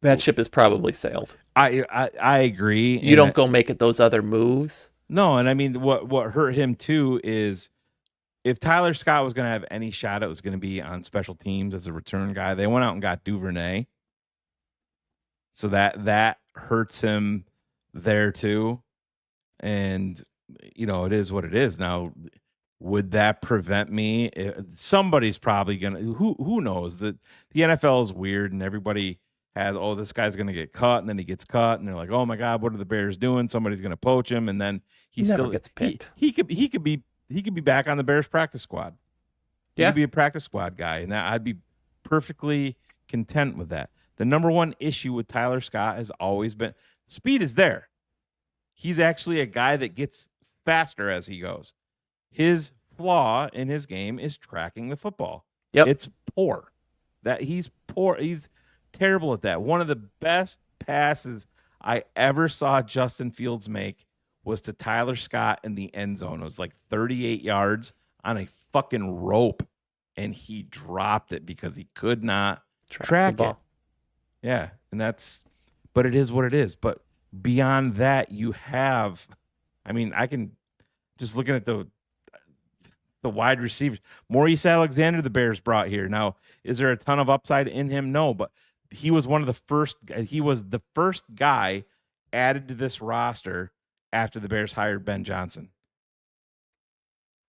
that ship has probably sailed. I agree. You don't go make it those other moves. No, and I mean what hurt him too is if Tyler Scott was going to have any shot, it was going to be on special teams as a return guy. They went out and got Duvernay, so that hurts him there too. And it is what it is. Now, would that prevent me? Somebody's probably gonna. Who knows? The NFL is weird, and everybody has, this guy's going to get cut, and then he gets cut, and they're like, oh my God, what are the Bears doing? Somebody's going to poach him, and then he still gets picked. He could be back on the Bears practice squad. He Yeah. could be a practice squad guy, and I'd be perfectly content with that. The number one issue with Tyler Scott has always been speed is there. He's actually a guy that gets faster as he goes. His flaw in his game is tracking the football. Yep. It's poor. He's poor. He's terrible at that. One of the best passes I ever saw Justin Fields make was to Tyler Scott in the end zone. It was like 38 yards on a fucking rope, and he dropped it because he could not track it. Yeah, but it is what it is. But beyond that, I can just looking at the wide receivers. Maurice Alexander, the Bears brought here. Now, is there a ton of upside in him? No, but he was the first guy added to this roster after the Bears hired Ben Johnson.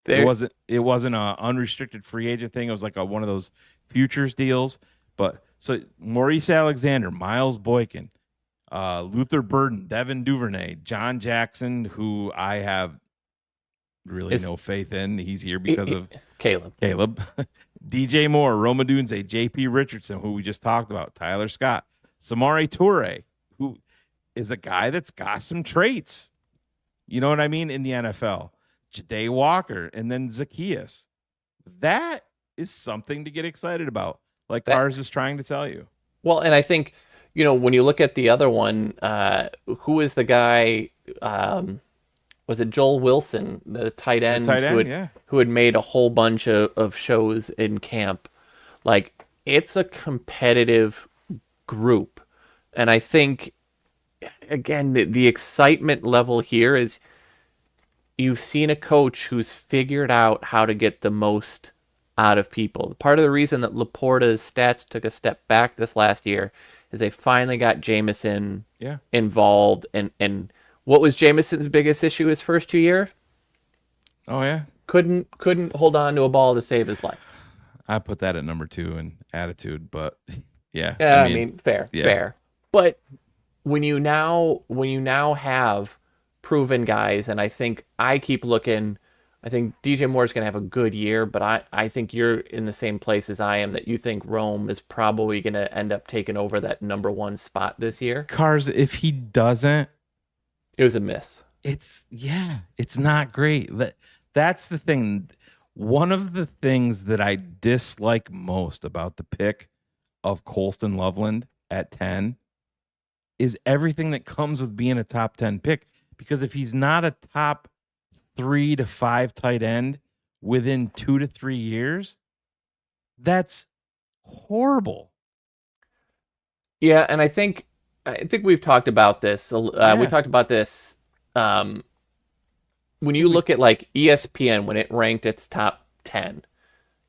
It wasn't an unrestricted free agent thing. It was like one of those futures deals. But so Maurice Alexander, Miles Boykin, Luther Burden, Devin Duvernay, John Jackson, who I have really no faith in. He's here because of Caleb. DJ Moore, Roma Dunze, JP Richardson, who we just talked about, Tyler Scott, Samari Toure, who is a guy that's got some traits. You know what I mean? In the NFL. Ja'Day Walker, and then Zacchaeus. That is something to get excited about. Like Cars is trying to tell you. Well, and I think, when you look at the other one, who is the guy, was it Joel Wilson, the tight end, who had made a whole bunch of shows in camp? Like, it's a competitive group. And I think, again, the excitement level here is you've seen a coach who's figured out how to get the most out of people. Part of the reason that Laporta's stats took a step back this last year is they finally got Jameson involved. And what was Jameson's biggest issue his first 2 years? Oh, yeah? Couldn't hold on to a ball to save his life. I put that at number 2 in attitude, but yeah. I mean fair. But when you now have proven guys, and I think I keep looking, I think DJ Moore's going to have a good year, but I think you're in the same place as I am, that you think Rome is probably going to end up taking over that number 1 spot this year. Cars, if he doesn't, it was a miss. It's not great. That's the thing. One of the things that I dislike most about the pick of Colston Loveland at 10 is everything that comes with being a top 10 pick. Because if he's not a top 3 to 5 tight end within 2 to 3 years, that's horrible. Yeah, and I think we've talked about this. We talked about this when you look at like ESPN, when it ranked its top 10.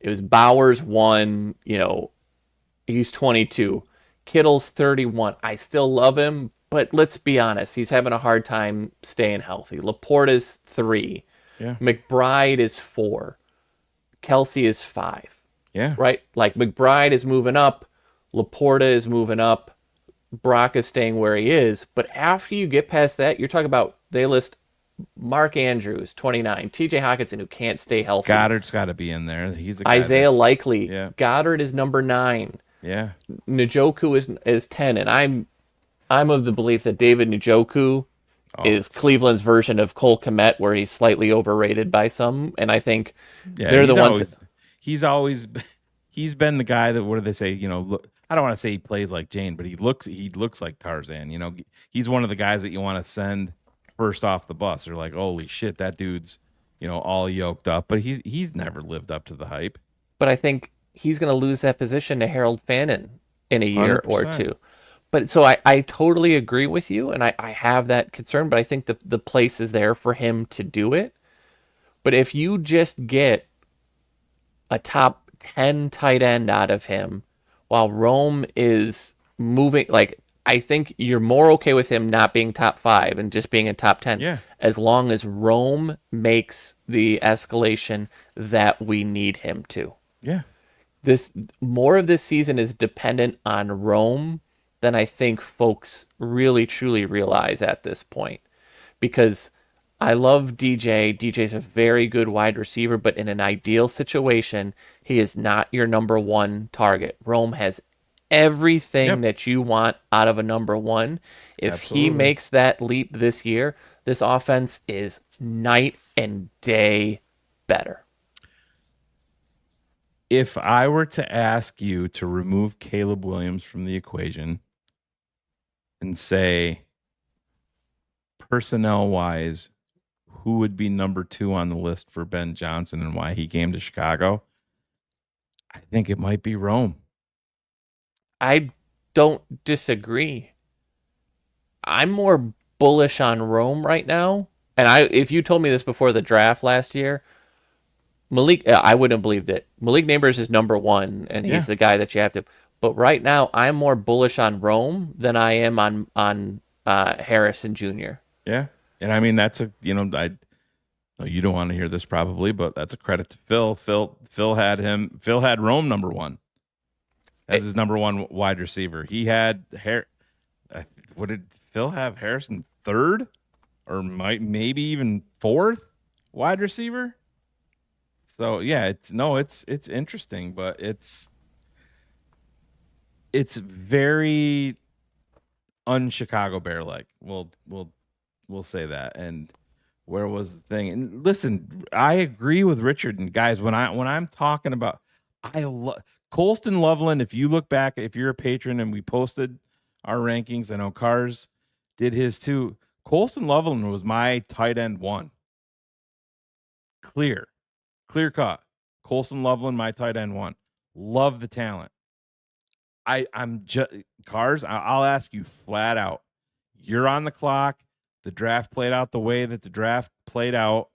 It was Bowers 1, he's 22. Kittle's 31. I still love him, but let's be honest, he's having a hard time staying healthy. Laporta's 3. Yeah. McBride is 4. Kelsey is 5. Yeah. Right? Like McBride is moving up, Laporta is moving up, Brock is staying where he is. But after you get past that, you're talking about, they list Mark Andrews, 29, TJ Hawkinson, who can't stay healthy. Goddard's got to be in there. He's a guy Isaiah Likely. Yeah. Goddard is number 9. Yeah. Njoku is 10. And I'm of the belief that David Njoku is Cleveland's version of Cole Kmet, where he's slightly overrated by some. And I think they're the ones. He's been the guy that, what do they say? You know, look, I don't want to say he plays like Jane, but he looks like Tarzan. You know, he's one of the guys that you want to send first off the bus. They're like, holy shit, that dude's, you know, all yoked up, but he's never lived up to the hype. But I think he's going to lose that position to Harold Fannin in a year 100%. or two. But so I totally agree with you, and I have that concern, but I think the place is there for him to do it. But if you just get a top 10 tight end out of him while Rome is moving, like, I think you're more okay with him not being top 5 and just being a top 10. Yeah. As long as Rome makes the escalation that we need him to. Yeah. More of this season is dependent on Rome than I think folks really truly realize at this point. Because I love DJ. DJ's a very good wide receiver, but in an ideal situation, he is not your number 1 target. Rome has everything that you want out of a number 1. If he makes that leap this year, this offense is night and day better. If I were to ask you to remove Caleb Williams from the equation and say, personnel-wise, who would be number 2 on the list for Ben Johnson and why he came to Chicago, I think it might be Rome. I don't disagree. I'm more bullish on Rome right now. And if you told me this before the draft last year, I wouldn't have believed it. Malik Neighbors is number 1, and he's the guy that you have to. But right now, I'm more bullish on Rome than I am on Harrison Jr. Yeah, and I mean that's you don't want to hear this probably, but that's a credit to Phil. Phil had Rome number 1 as his number 1 wide receiver. He had what did Phil have? Harrison 3rd, or maybe even 4th wide receiver. So yeah, it's interesting, but it's very un-Chicago Bear like. We'll say that. And where was the thing? And listen, I agree with Richard and guys when I'm talking about Colston Loveland. If you look back, if you're a patron and we posted our rankings, I know Cars did his too. Colston Loveland was my tight end 1. Clear cut. Colston Loveland, my tight end 1. Love the talent. I'm just Cars. I'll ask you flat out. You're on the clock. The draft played out the way that the draft played out.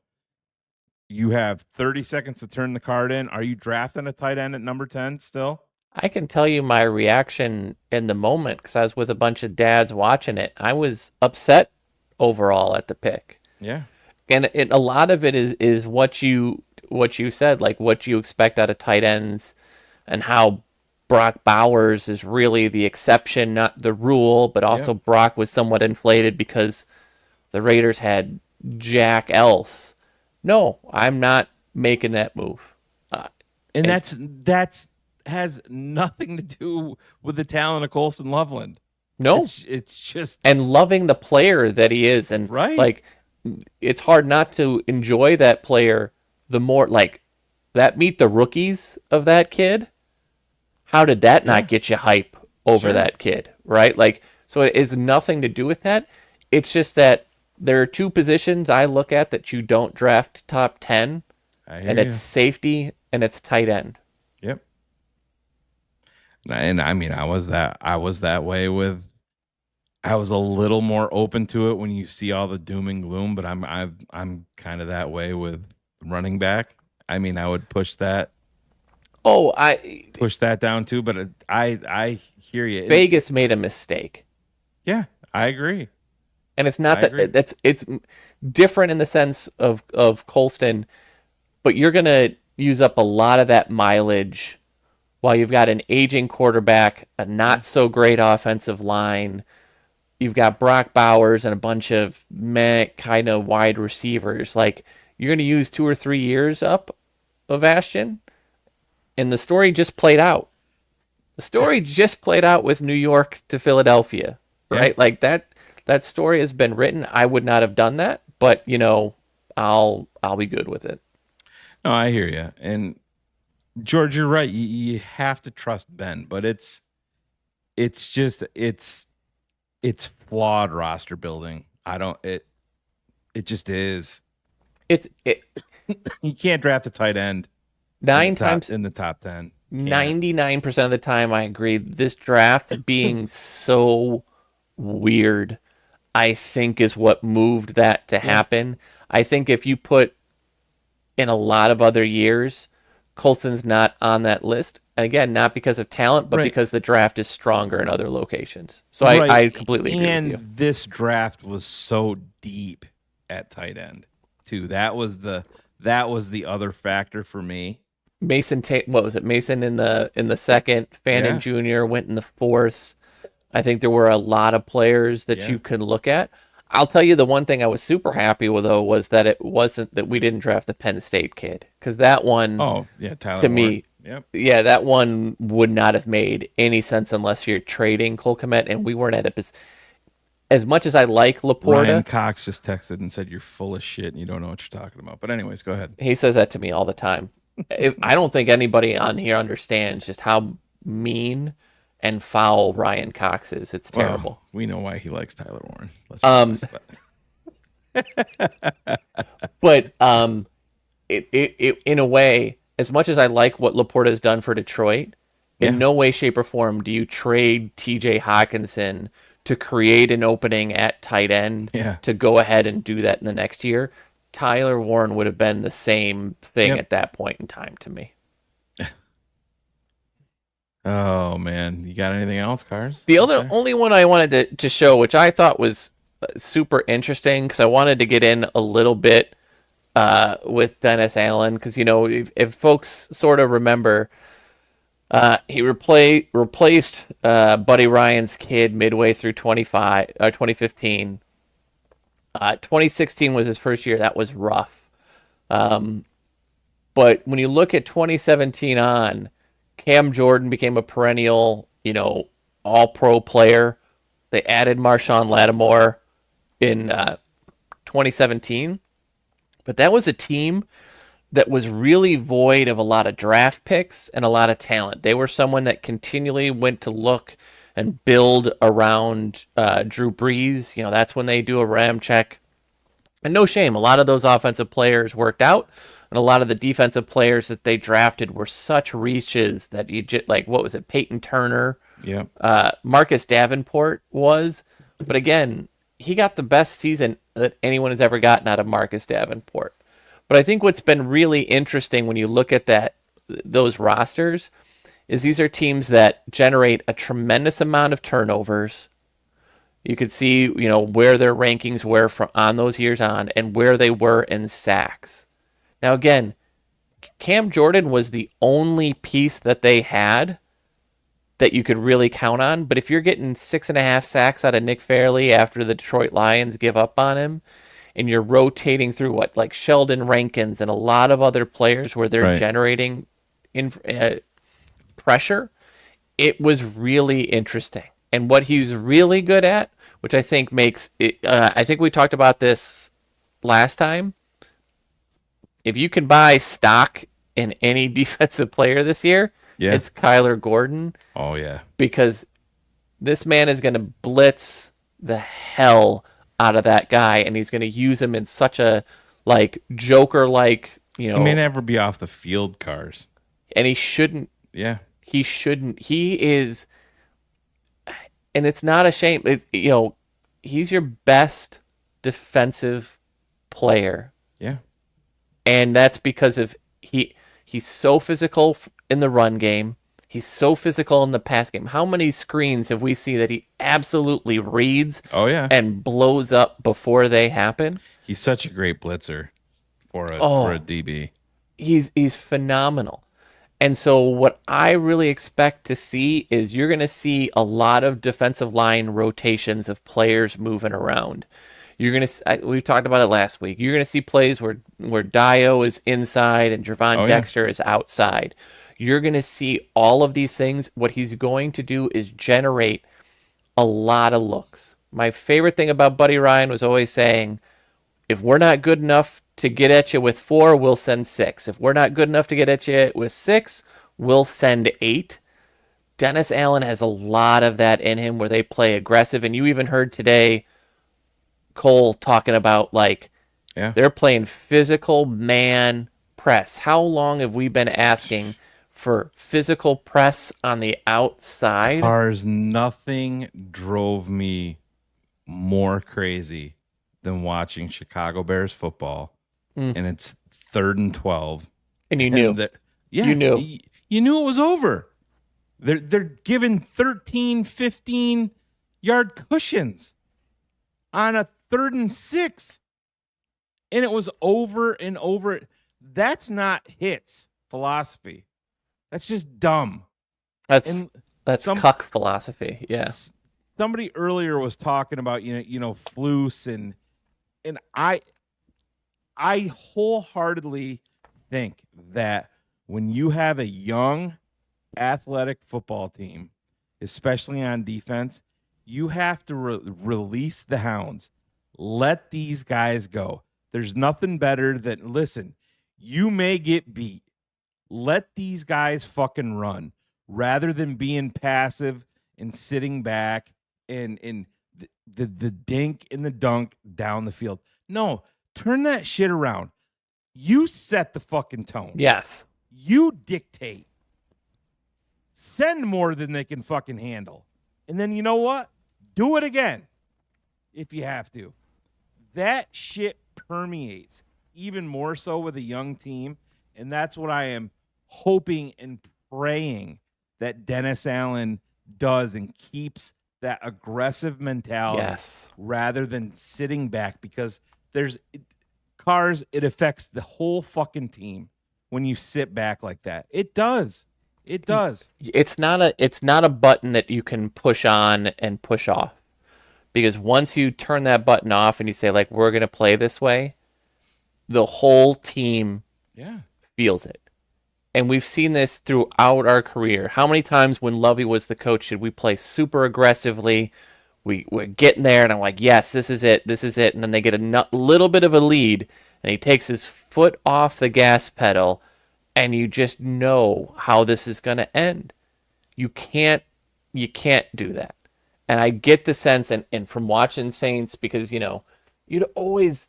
You have 30 seconds to turn the card in. Are you drafting a tight end at number 10 still? I can tell you my reaction in the moment because I was with a bunch of dads watching it. I was upset overall at the pick. Yeah. And a lot of it is what you said, like what you expect out of tight ends and how Brock Bowers is really the exception, not the rule, but also Brock was somewhat inflated because the Raiders had Jack else. No, I'm not making that move. And that's has nothing to do with the talent of Colston Loveland. No, it's just and loving the player that he is, and like it's hard not to enjoy that player. The more like that meet the rookies of that kid. How did that not get you hype over that kid, right? Like, so it has nothing to do with that. It's just that there are 2 positions I look at that you don't draft top 10, and it's safety and it's tight end. Yep. And I mean, I was that way with. I was a little more open to it when you see all the doom and gloom, but I'm kind of that way with running back. I mean, I would push that. Oh, I push that down too, but I hear you. Vegas made a mistake. Yeah, I agree. And it's not it's different in the sense of Colston, but you're gonna use up a lot of that mileage while you've got an aging quarterback, a not so great offensive line. You've got Brock Bowers and a bunch of meh kind of wide receivers. Like, you're going to use 2 or 3 years up of Ashton, and the story just played out. The story just played out with New York to Philadelphia, right? Yeah. Like that story has been written. I would not have done that, but I'll be good with it. No, I hear you. And George, you're right. You have to trust Ben, but it's flawed roster building. It just is. You can't draft a tight end 9 times in the top 10. 99% of the time, I agree. This draft being so weird, I think, is what moved that to happen. I think if you put in a lot of other years, Colson's not on that list. And again, not because of talent, but because the draft is stronger in other locations. So I completely agree with you. And this draft was so deep at tight end, too. That was the other factor for me. Mason, what was it? Mason in the second. Fannin Jr. went in the fourth. I think there were a lot of players that you could look at. I'll tell you the one thing I was super happy with, though, was that it wasn't that we didn't draft the Penn State kid, because that one, Tyler to Warren. me, that one would not have made any sense unless you're trading Cole Kmet, and we weren't at a position. As much as I like Laporta, Ryan Cox just texted and said you're full of shit and you don't know what you're talking about. But anyways, go ahead. He says that to me all the time. I don't think anybody on here understands just how mean and foul Ryan Cox is. It's terrible. Well, we know why he likes Tyler Warren. But it in a way, as much as I like what Laporta has done for Detroit, in no way, shape, or form do you trade TJ Hawkinson to create an opening at tight end to go ahead and do that in the next year. Tyler Warren would have been the same thing at that point in time to me. Oh, man. You got anything else, Cars? The only one I wanted to show, which I thought was super interesting, because I wanted to get in a little bit with Dennis Allen, because, if folks sort of remember, he replaced Buddy Ryan's kid midway through 2015. 2016 was his first year. That was rough. But when you look at 2017 on, Cam Jordan became a perennial, all-pro player. They added Marshawn Lattimore in 2017. But that was a team that was really void of a lot of draft picks and a lot of talent. They were someone that continually went to look and build around Drew Brees. That's when they do a ram check. And no shame, a lot of those offensive players worked out, and a lot of the defensive players that they drafted were such reaches that you just, like, what was it, Peyton Turner? Yeah. Marcus Davenport was. But again, he got the best season that anyone has ever gotten out of Marcus Davenport. But I think what's been really interesting when you look at those rosters is these are teams that generate a tremendous amount of turnovers. You could see, where their rankings were on those years on and where they were in sacks. Now, again, Cam Jordan was the only piece that they had that you could really count on. But if you're getting 6.5 sacks out of Nick Fairley after the Detroit Lions give up on him, and you're rotating through like Sheldon Rankins and a lot of other players where they're generating pressure, it was really interesting. And what he's really good at, which I think makes it, I think we talked about this last time. If you can buy stock in any defensive player this year, it's Kyler Gordon. Oh, yeah. Because this man is going to blitz the hell out of that guy, and he's going to use him in such a Joker-like, He may never be off the field, Cars. And he shouldn't. Yeah. He shouldn't. He is, and it's not a shame. He's your best defensive player. Yeah. And that's because of he's so physical in the run game. He's so physical in the pass game. How many screens have we seen that he absolutely reads and blows up before they happen? He's such a great blitzer for a DB. he's phenomenal. And so what I really expect to see is you're going to see a lot of defensive line rotations of players moving around. You're going to we talked about it last week. You're going to see plays where Dio is inside and Gervon Dexter is outside. You're going to see all of these things. What he's going to do is generate a lot of looks. My favorite thing about Buddy Ryan was always saying, if we're not good enough to get at you with 4, we'll send 6. If we're not good enough to get at you with 6, we'll send 8. Dennis Allen has a lot of that in him where they play aggressive. And you even heard today Cole talking about they're playing physical man press. How long have we been asking for physical press on the outside? Nothing drove me more crazy than watching Chicago Bears football, and it's 3rd and 12, and you knew that. Yeah, you knew it was over. They're giving 13, 15 yard cushions on a 3rd and 6, and it was over and over. That's not hits philosophy. That's just dumb. That's cuck philosophy. Yeah. Somebody earlier was talking about Flus and I wholeheartedly think that when you have a young athletic football team, especially on defense, you have to release the hounds. Let these guys go. There's nothing better than, listen, you may get beat. Let these guys fucking run rather than being passive and sitting back and the dink and the dunk down the field. No, turn that shit around. You set the fucking tone. Yes. You dictate. Send more than they can fucking handle. And then you know what? Do it again if you have to. That shit permeates even more so with a young team. And that's what I am hoping and praying that Dennis Allen does and keeps that aggressive mentality rather than sitting back, because it affects the whole fucking team when you sit back like that. It does. It does. It's not a button that you can push on and push off, because once you turn that button off and you say, like, we're going to play this way, the whole team feels it. And we've seen this throughout our career. How many times when Lovey was the coach did we play super aggressively? We're getting there, and I'm like, yes, this is it. And then they get a little bit of a lead, and he takes his foot off the gas pedal, and you just know how this is going to end. You can't do that. And I get the sense, and from watching Saints, because, they'd always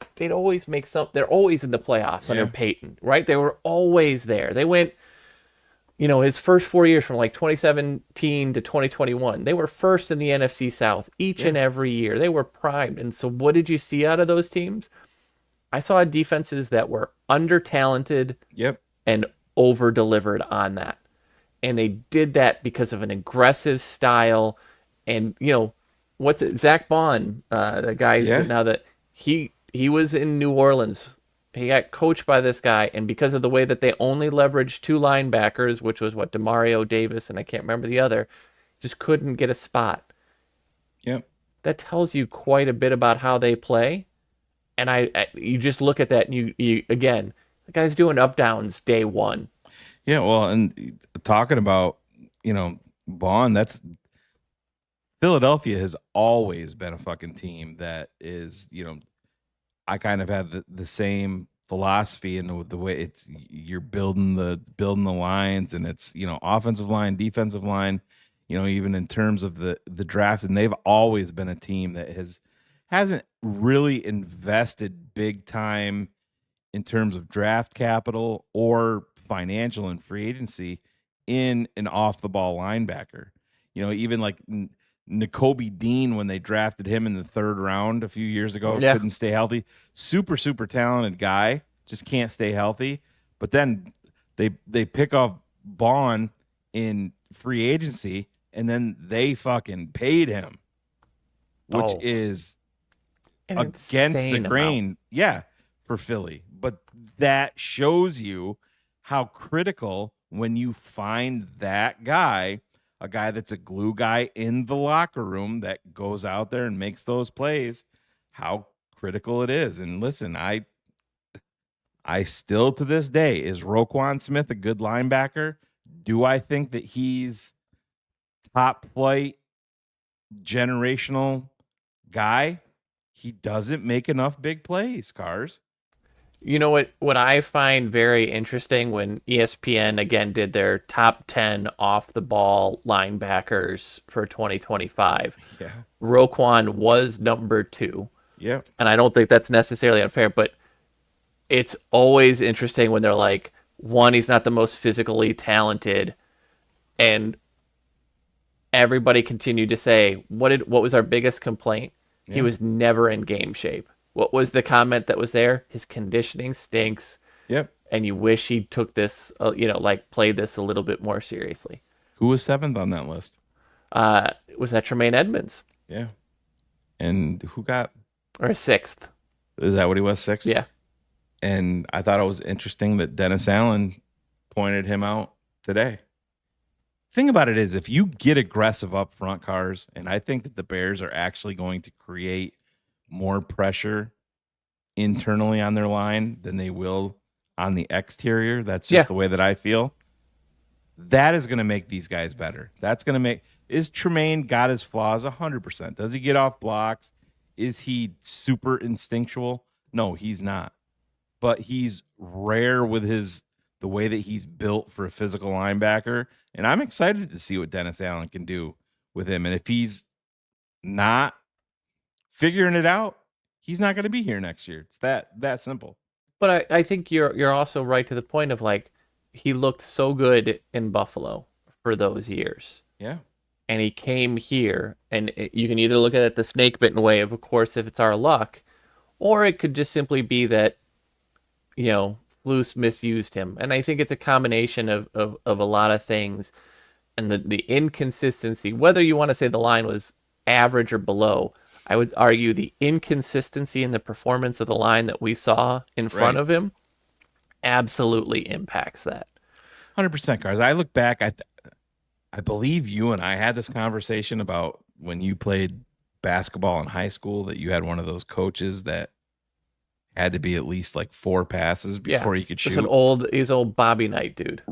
make something. They're always in the playoffs under Peyton, right? They were always there. They went, his first 4 years from like 2017 to 2021, they were first in the NFC South each and every year. They were primed. And so what did you see out of those teams? I saw defenses that were under-talented and over-delivered on that. And they did that because of an aggressive style. And, what's it? Zach Bond, the guy now that he was in New Orleans. He got coached by this guy, and because of the way that they only leveraged 2 linebackers, which was Demario Davis, and I can't remember the other, just couldn't get a spot. Yep. That tells you quite a bit about how they play. And you just look at that, and you again, the guy's doing up downs day one. Yeah, well, and talking about, Bond, that's Philadelphia has always been a fucking team that is, I kind of have the same philosophy in the way you're building the lines, and it's, offensive line, defensive line, even in terms of the draft. And they've always been a team that hasn't really invested big time in terms of draft capital or financial and free agency in an off the ball linebacker. Even like Nakobe Dean, when they drafted him in the 3rd round a few years ago, couldn't stay healthy. Super, super talented guy, just can't stay healthy. But then they pick off Bond in free agency, and then they fucking paid him, which is against the grain. Yeah, for Philly. But that shows you how critical when you find that guy, a guy that's a glue guy in the locker room that goes out there and makes those plays, how critical it is. And listen, I still to this day, is Roquan Smith a good linebacker? Do I think that he's top flight generational guy? He doesn't make enough big plays, Cars. You know what I find very interesting when ESPN again did their top 10 off the ball linebackers for 2025. Yeah. Roquan was number 2. Yeah. And I don't think that's necessarily unfair, but it's always interesting when they're like, one, he's not the most physically talented, and everybody continued to say, what was our biggest complaint? Yeah. He was never in game shape. What was the comment that was there? His conditioning stinks. Yep. And you wish he took this, played this a little bit more seriously. Who was 7th on that list? Was that Tremaine Edmonds? Yeah. And who got? Or 6th. Is that what he was, 6th? Yeah. And I thought it was interesting that Dennis Allen pointed him out today. Thing about it is, if you get aggressive up front, Cars, and I think that the Bears are actually going to create more pressure internally on their line than they will on the exterior. That's just the way that I feel. That is going to make these guys better. That's going to make... Is Tremaine got his flaws? 100%. Does he get off blocks? Is he super instinctual? No, he's not. But he's rare with the way that he's built for a physical linebacker. And I'm excited to see what Dennis Allen can do with him. And if he's not figuring it out, he's not going to be here next year. It's that simple. But I think you're also right to the point of, like, he looked so good in Buffalo for those years. Yeah. And he came here, and you can either look at it the snake bitten way of course, if it's our luck, or it could just simply be that, Flus misused him. And I think it's a combination of a lot of things, and the inconsistency, whether you want to say the line was average or below. I would argue the inconsistency in the performance of the line that we saw in front of him absolutely impacts that. 100%, Cars. I look back, I believe you and I had this conversation about when you played basketball in high school, that you had one of those coaches that had to be at least like 4 passes before you could shoot. He's old Bobby Knight dude.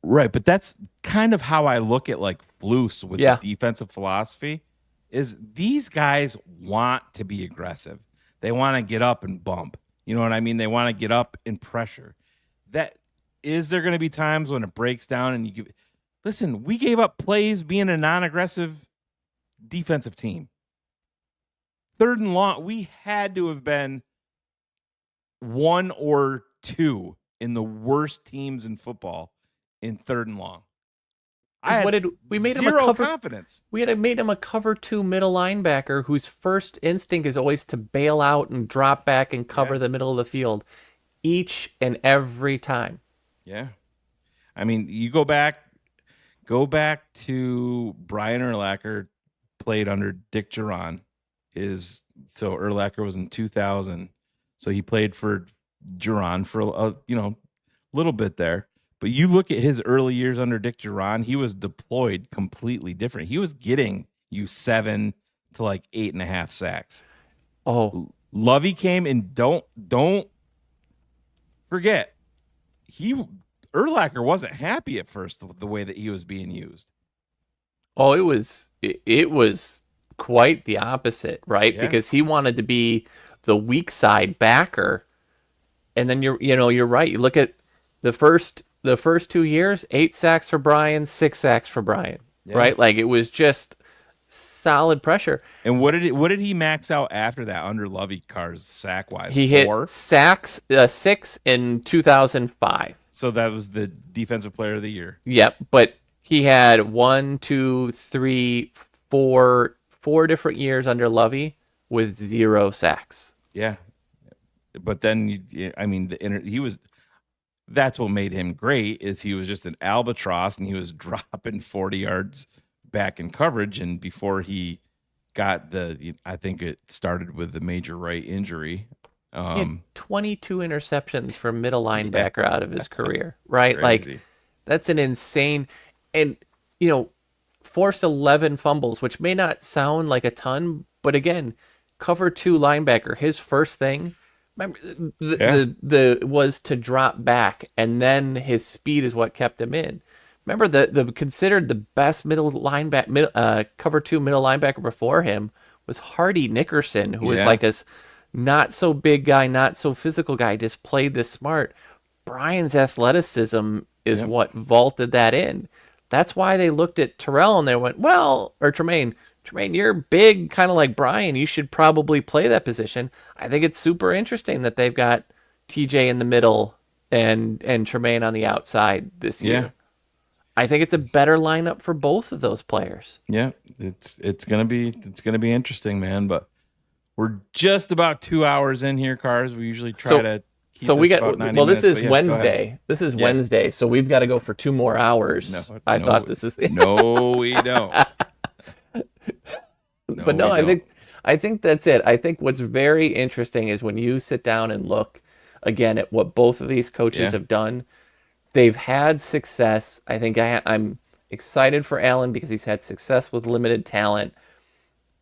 Right, but that's kind of how I look at like Flus with the defensive philosophy. Is these guys want to be aggressive. They want to get up and bump. You know what I mean? They want to get up and pressure. Is there going to be times when it breaks down and listen, we gave up plays being a non-aggressive defensive team. 3rd and long, we had to have been 1 or 2 in the worst teams in football in 3rd and long. We made him zero a cover confidence. We had made him a cover 2 middle linebacker whose first instinct is always to bail out and drop back and cover the middle of the field each and every time. Yeah. I mean, you go back to Brian Urlacher played under Dick Duran. So Urlacher was in 2000. So he played for Duran for a little bit there. But you look at his early years under Dick Duran, he was deployed completely different. He was getting you 7 to like 8.5 sacks. Oh, Lovey came, and don't forget, Urlacher wasn't happy at first with the way that he was being used. Oh, it was quite the opposite, right? Yeah. Because he wanted to be the weak side backer, and then you're right. You look at the first 2 years, 8 sacks for Brian, 6 sacks for Brian, right? Like, it was just solid pressure. And what did he max out after that under Lovey, Cars, sack wise? He 4? hit sacks 6 in 2005. So that was the defensive player of the year. Yep, but he had 4 different years under Lovey with 0 sacks. Yeah, but then that's what made him great. Is he was just an albatross, and he was dropping 40 yards back in coverage. And before he got I think it started with the major right injury. He had 22 interceptions from middle linebacker out of his career, right? Crazy. Like, that's an insane, and, forced 11 fumbles, which may not sound like a ton, but again, cover 2 linebacker, his first thing, remember, was to drop back, and then his speed is what kept him in. Remember, the considered the best middle linebacker, cover 2 middle linebacker before him was Hardy Nickerson, who was like a not so big guy, not so physical guy, just played this smart. Brian's athleticism is what vaulted that in. That's why they looked at Terrell and they went, Tremaine, you're big, kind of like Brian. You should probably play that position. I think it's super interesting that they've got TJ in the middle and Tremaine on the outside this year. Yeah. I think it's a better lineup for both of those players. Yeah, it's gonna be interesting, man. But we're just about 2 hours in here, Cars. We usually try to. So we got this is Wednesday. This is Wednesday, so we've got to go for 2 more hours. I thought this is no, we don't. But no, I think that's it. I think what's very interesting is when you sit down and look again at what both of these coaches have done. They've had success. I think I'm excited for Allen because he's had success with limited talent.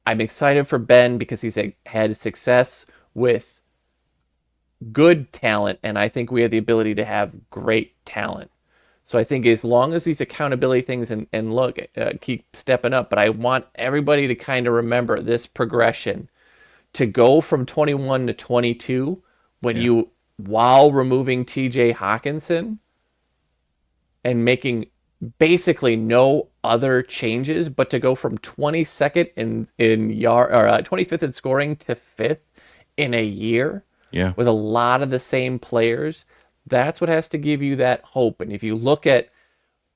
I'm excited for Ben because he's had success with good talent, and I think we have the ability to have great talent. So I think as long as these accountability things and look, keep stepping up, but I want everybody to kind of remember this progression to go from 21 to 22 while removing TJ Hawkinson and making basically no other changes, but to go from 22nd in yard or 25th in scoring to 5th in a year, with a lot of the same players, that's what has to give you that hope. And if you look at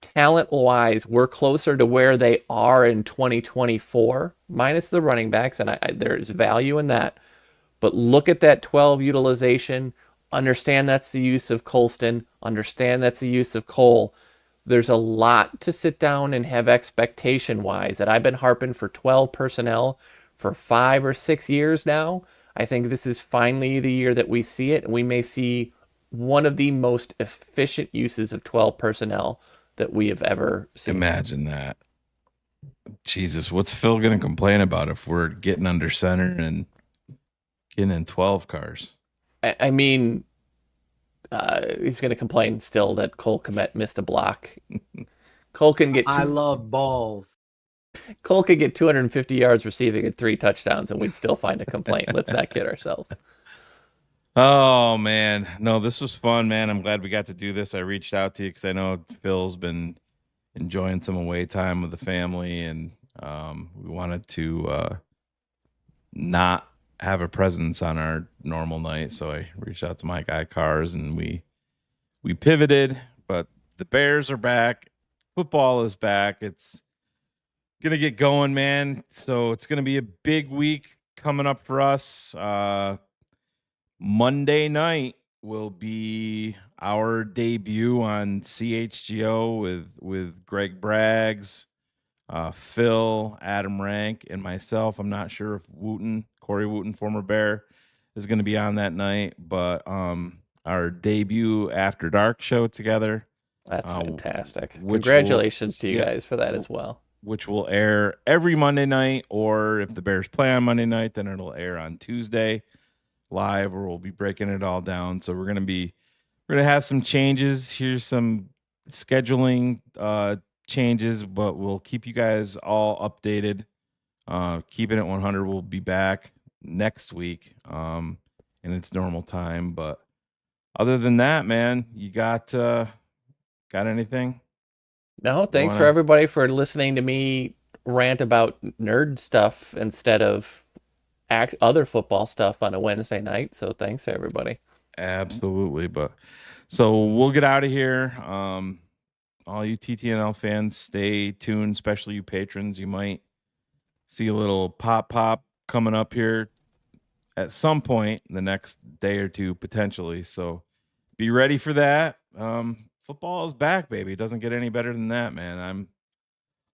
talent-wise, we're closer to where they are in 2024, minus the running backs, and there's value in that. But look at that 12 utilization. Understand that's the use of Colston. Understand that's the use of Cole. There's a lot to sit down and have expectation-wise that I've been harping for 12 personnel for 5 or 6 years now. I think this is finally the year that we see it, and we may see one of the most efficient uses of 12 personnel that we have ever seen. Imagine that. Jesus, what's Phil going to complain about if we're getting under center and getting in 12 cars? I mean, he's going to complain still that Cole Kmet missed a block. Cole can get. I love balls. Cole could get 250 yards receiving and 3 touchdowns, and we'd still find a complaint. Let's not kid ourselves. Oh, man. No, this was fun, man. I'm glad we got to do this. I reached out to you because I know Phil's been enjoying some away time with the family, and we wanted to not have a presence on our normal night. So I reached out to my guy Cars, and we pivoted. But the Bears are back. Football is back. It's going to get going, man. So it's going to be a big week coming up for us. Monday night will be our debut on CHGO with Greg Braggs, Phil, Adam Rank, and myself. I'm not sure if Corey Wooten, former Bear, is going to be on that night, but our debut After Dark show together. That's fantastic. Congratulations to you guys for that as well. Which will air every Monday night, or if the Bears play on Monday night, then it'll air on Tuesday live, or we'll be breaking it all down. So we're gonna have some changes. Here's some scheduling changes, but we'll keep you guys all updated. Keeping it 100. We'll be back next week in its normal time. But other than that, man, you got anything? No, thanks for everybody for listening to me rant about nerd stuff instead of other football stuff on a Wednesday night. So thanks to everybody. Absolutely. But so we'll get out of here. All you TTNL fans, stay tuned, especially you patrons. You might see a little pop coming up here at some point in the next day or two, potentially. So be ready for that. Football is back, baby. It doesn't get any better than that, man.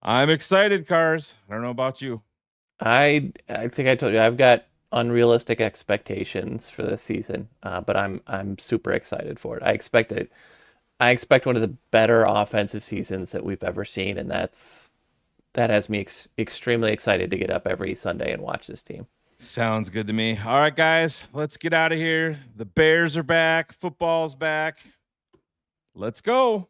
I'm excited, Cars. I don't know about you. I think I told you I've got unrealistic expectations for this season, but I'm super excited for it. I expect one of the better offensive seasons that we've ever seen, and that has me extremely excited to get up every Sunday and watch this team. Sounds good to me. All right, guys, let's get out of here. The Bears are back. Football's back. Let's go.